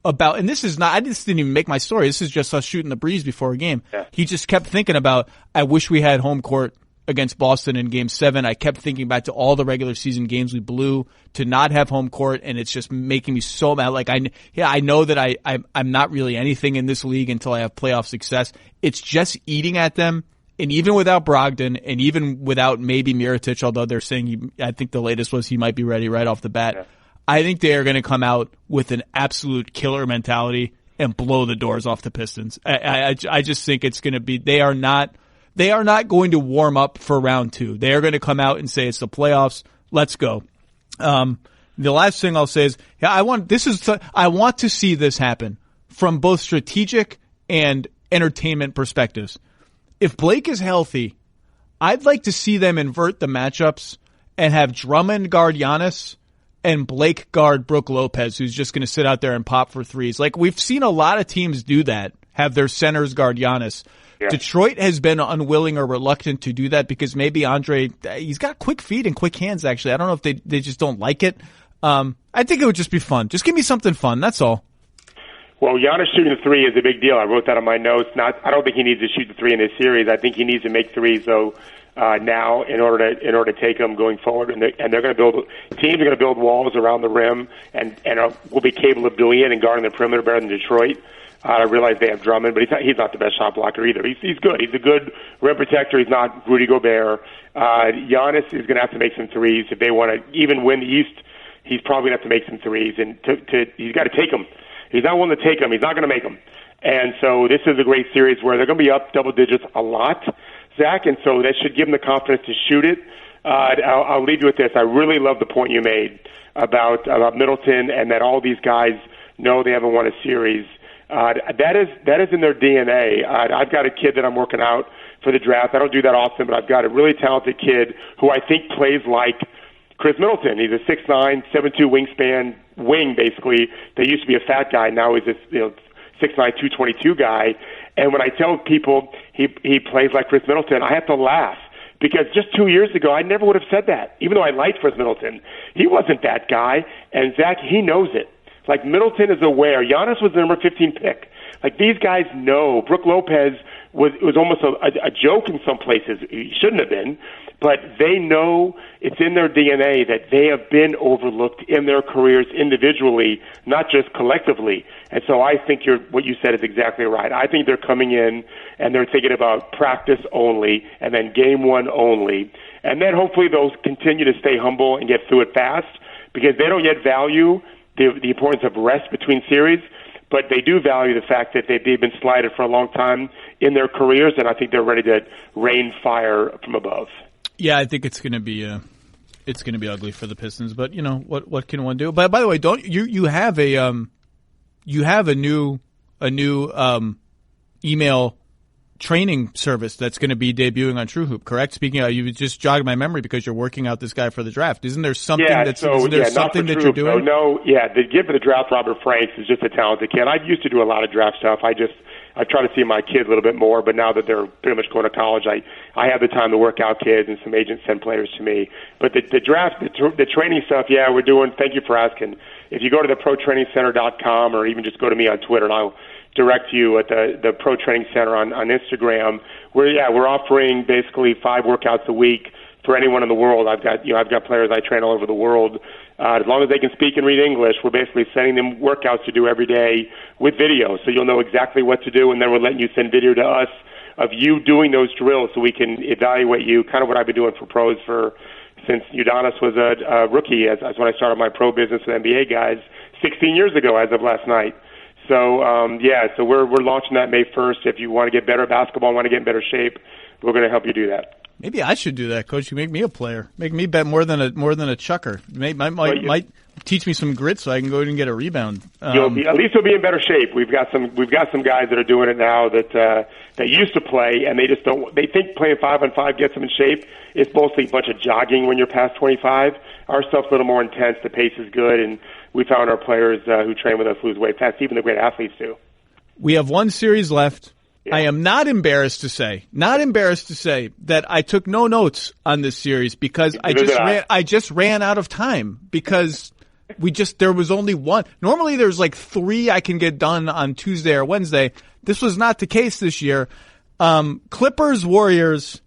about, and this didn't even make my story. This is just us shooting the breeze before a game. Yeah. He just kept thinking about, I wish we had home court against Boston in Game 7. I kept thinking back to all the regular season games we blew to not have home court, and it's just making me so mad. Like, I know that I'm not really anything in this league until I have playoff success. It's just eating at them. And even without Brogdon, and even without maybe Mirotic, although they're saying I think the latest was he might be ready right off the bat, yeah. I think they are going to come out with an absolute killer mentality and blow the doors off the Pistons. I just think it's going to be they are not going to warm up for round 2. They are going to come out and say it's the playoffs. Let's go. The last thing I'll say is I want to see this happen from both strategic and entertainment perspectives. If Blake is healthy, I'd like to see them invert the matchups and have Drummond guard Giannis and Blake guard Brook Lopez, who's just going to sit out there and pop for threes. Like, we've seen a lot of teams do that, have their centers guard Giannis. Yeah. Detroit has been unwilling or reluctant to do that because maybe Andre, he's got quick feet and quick hands, actually. I don't know if they just don't like it. I think it would just be fun. Just give me something fun, that's all. Well, Giannis shooting the three is a big deal. I wrote that on my notes. I don't think he needs to shoot the three in this series. I think he needs to make threes, though, now in order to take them going forward. And they're going to build teams are going to build walls around the rim and will be capable of doing it and guarding the perimeter better than Detroit. I realize they have Drummond, but he's not the best shot blocker either. He's good. He's a good rim protector. He's not Rudy Gobert. Giannis is going to have to make some threes if they want to even win the East. He's probably going to have to make some threes, and he's got to take them. He's not willing to take them. He's not going to make them. And so this is a great series where they're going to be up double digits a lot, Zach, and so that should give them the confidence to shoot it. I'll leave you with this. I really love the point you made about Middleton and that all these guys know they haven't won a series. That is in their DNA. I've got a kid that I'm working out for the draft. I don't do that often, but I've got a really talented kid who I think plays like Chris Middleton. He's a 6'9", 7'2" wingspan wing, basically. They used to be a fat guy. Now he's a 6'9", 222 guy. And when I tell people he plays like Chris Middleton, I have to laugh. Because just 2 years ago, I never would have said that. Even though I liked Chris Middleton, he wasn't that guy. And Zach, he knows it. Like, Middleton is aware. Giannis was the number 15 pick. Like, these guys know. Brook Lopez was almost a joke in some places. He shouldn't have been. But they know it's in their DNA that they have been overlooked in their careers individually, not just collectively. And so I think what you said is exactly right. I think they're coming in and they're thinking about practice only and then game one only. And then hopefully they'll continue to stay humble and get through it fast because they don't yet value the importance of rest between series. But they do value the fact that they've been slighted for a long time in their careers, and I think they're ready to rain fire from above. Yeah, I think it's going to be ugly for the Pistons, but you know what can one do? But by the way, don't you have a new email training service that's going to be debuting on TrueHoop, correct? Speaking of, you just jogged my memory because you're working out this guy for the draft. Isn't there something something that you're doing? The kid for the draft, Robert Franks, is just a talented kid. I used to do a lot of draft stuff. I try to see my kids a little bit more, but now that they're pretty much going to college, I have the time to work out kids, and some agents send players to me. But the draft, the training stuff, yeah, we're doing. Thank you for asking. If you go to the ProTrainingCenter.com or even just go to me on Twitter, and I'll direct you at the Pro Training Center on Instagram. We're offering basically 5 workouts a week for anyone in the world. I've got players I train all over the world. As long as they can speak and read English, we're basically sending them workouts to do every day with video, so you'll know exactly what to do, and then we're letting you send video to us of you doing those drills so we can evaluate you, kind of what I've been doing for pros since Udonis was a rookie, as when I started my pro business with NBA guys 16 years ago as of last night. So, so we're launching that May 1st. If you want to get better at basketball and want to get in better shape, we're going to help you do that. Maybe I should do that, Coach. You make me a player. Make me bet more than a chucker. Might teach me some grit so I can go and get a rebound. At least you'll be in better shape. We've got some guys that are doing it now that used to play, and they just don't. They think playing 5-on-5 gets them in shape. It's mostly a bunch of jogging when you're past 25. Our stuff's a little more intense. The pace is good, and we found our players who train with us lose weight fast. Even the great athletes do. We have one series left. Yeah. I am not embarrassed to say that I took no notes on this series because I just ran out of time because there was only one. Normally there's like 3 I can get done on Tuesday or Wednesday. This was not the case this year. Clippers, Warriors.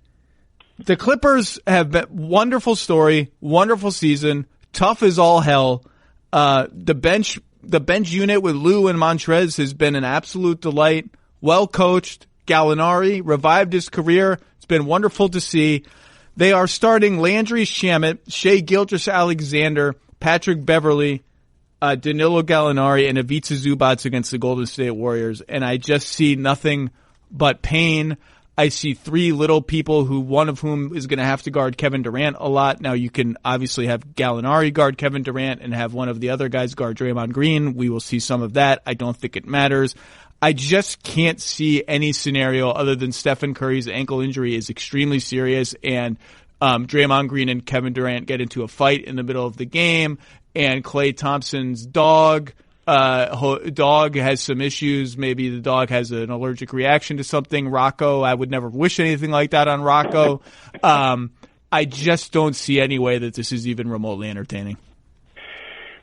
The Clippers have been wonderful story, wonderful season, tough as all hell. The bench unit with Lowe and Montrez has been an absolute delight. Well coached. Gallinari revived his career. It's been wonderful to see. They are starting Landry Shamet, Shai Gilgeous-Alexander, Patrick Beverley, Danilo Gallinari, and Ivica Zubac against the Golden State Warriors. And I just see nothing but pain. I see 3 little people one of whom is going to have to guard Kevin Durant a lot. Now you can obviously have Gallinari guard Kevin Durant and have one of the other guys guard Draymond Green. We will see some of that. I don't think it matters. I just can't see any scenario other than Stephen Curry's ankle injury is extremely serious, and Draymond Green and Kevin Durant get into a fight in the middle of the game, and Klay Thompson's dog has some issues. Maybe the dog has an allergic reaction to something. Rocco, I would never wish anything like that on Rocco. I just don't see any way that this is even remotely entertaining.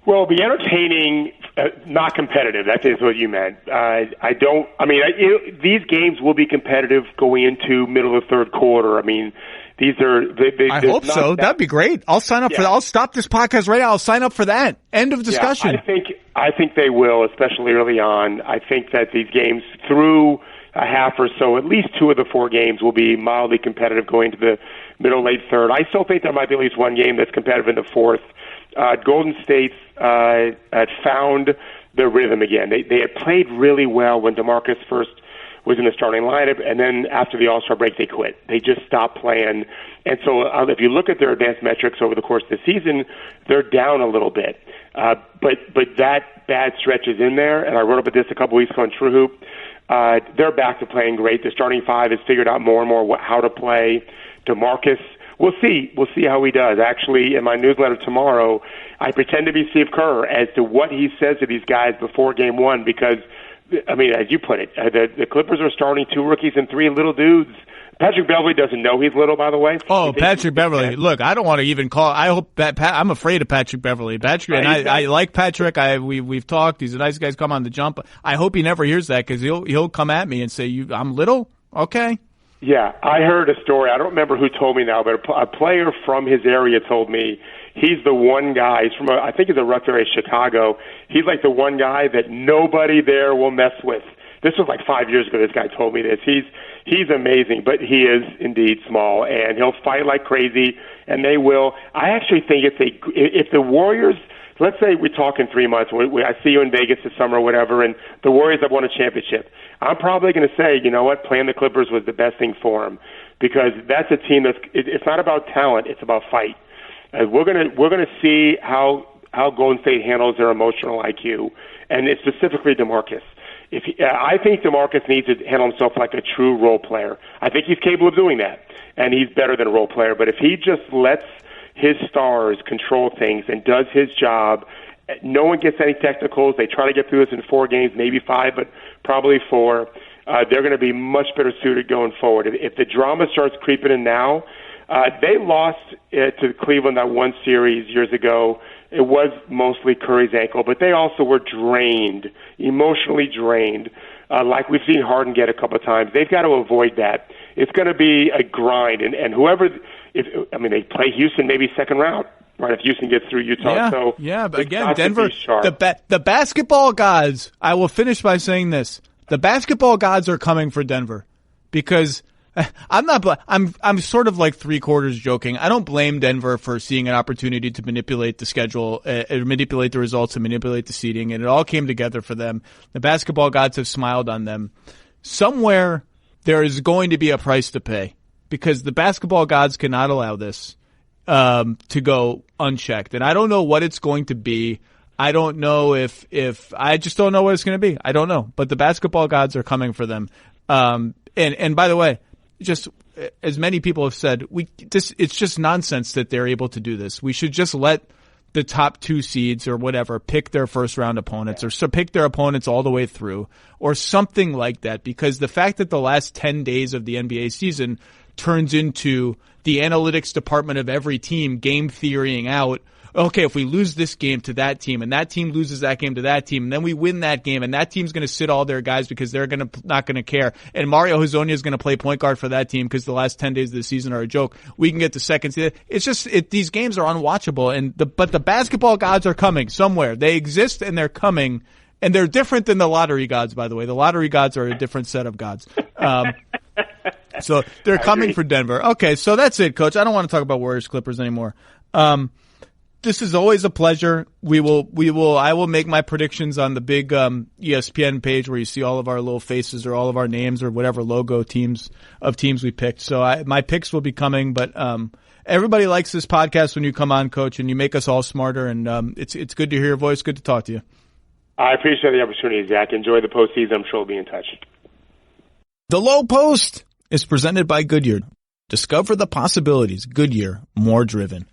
Well, be entertaining, not competitive. That is what you meant. These games will be competitive going into middle of the third quarter. I mean, these are. I hope so. That'd be great. I'll sign up for that. I'll stop this podcast right now. I'll sign up for that. End of discussion. Yeah, I think they will, especially early on. I think that these games through a half or so, at least 2 of the 4 games will be mildly competitive going to the middle, late third. I still think there might be at least one game that's competitive in the fourth. Golden State had found their rhythm again. They had played really well when DeMarcus first was in the starting lineup, and then after the All-Star break, they quit. They just stopped playing. And so if you look at their advanced metrics over the course of the season, they're down a little bit. But that bad stretch is in there, and I wrote about this a couple weeks ago on TrueHoop. They're back to playing great. The starting 5 has figured out more and more how to play. DeMarcus, we'll see how he does. Actually, in my newsletter tomorrow, I pretend to be Steve Kerr as to what he says to these guys before game 1 because, I mean, as you put it, the Clippers are starting 2 rookies and 3 little dudes. Patrick Beverley doesn't know he's little, by the way. Oh, Patrick Beverley. Look, I don't want to even call. I hope that I'm afraid of Patrick Beverley. I like Patrick. We've talked. He's a nice guy. He's come on the jump. I hope he never hears that because he'll come at me and say, I'm little? Okay. Yeah, I heard a story. I don't remember who told me now, but a player from his area told me he's the one guy. He's from I think he's a rough area, Chicago. He's like the one guy that nobody there will mess with. This was like 5 years ago. This guy told me this. He's amazing, but he is indeed small, and he'll fight like crazy, and they will. I actually think if the Warriors, let's say we talk in 3 months, I see you in Vegas this summer or whatever, and the Warriors have won a championship, I'm probably going to say, you know what, playing the Clippers was the best thing for them, because that's a team it's not about talent, it's about fight. We're gonna see how Golden State handles their emotional IQ, and it's specifically DeMarcus. I think DeMarcus needs to handle himself like a true role player. I think he's capable of doing that, and he's better than a role player. But if he just lets his stars control things and does his job, no one gets any technicals. They try to get through this in 4 games, maybe 5, but probably 4. They're going to be much better suited going forward. If the drama starts creeping in now, they lost to Cleveland that one series years ago. It was mostly Curry's ankle, but they also were drained, emotionally drained, like we've seen Harden get a couple of times. They've got to avoid that. It's going to be a grind, and whoever, they play Houston maybe second round, right? If Houston gets through Utah, but again, Denver, the basketball gods. I will finish by saying this: the basketball gods are coming for Denver because. I'm sort of like 3/4 joking. I don't blame Denver for seeing an opportunity to manipulate the schedule, manipulate the results, and manipulate the seeding, and it all came together for them. The basketball gods have smiled on them. Somewhere there is going to be a price to pay because the basketball gods cannot allow this to go unchecked, and I don't know what it's going to be. I don't know if I just don't know what it's going to be. I don't know, but the basketball gods are coming for them. And by the way. Just as many people have said, it's just nonsense that they're able to do this. We should just let the top 2 seeds or whatever pick their first round opponents or pick their opponents all the way through or something like that, because the fact that the last 10 days of the NBA season turns into the analytics department of every team game theorying out, okay, if we lose this game to that team and that team loses that game to that team and then we win that game and that team's going to sit all their guys because they're not going to care and Mario Hezonja is going to play point guard for that team because the last 10 days of the season are a joke. We can get the second seed. It's just these games are unwatchable but the basketball gods are coming somewhere. They exist and they're coming, and they're different than the lottery gods, by the way. The lottery gods are a different set of gods. So they're coming for Denver. Okay, so that's it, Coach. I don't want to talk about Warriors Clippers anymore. This is always a pleasure. I will make my predictions on the big ESPN page where you see all of our little faces or all of our names or whatever logo teams we picked. So my picks will be coming, but everybody likes this podcast when you come on, Coach, and you make us all smarter. And it's good to hear your voice. Good to talk to you. I appreciate the opportunity, Zach. Enjoy the postseason. I'm sure we'll be in touch. The Lowe Post is presented by Goodyear. Discover the possibilities. Goodyear, more driven.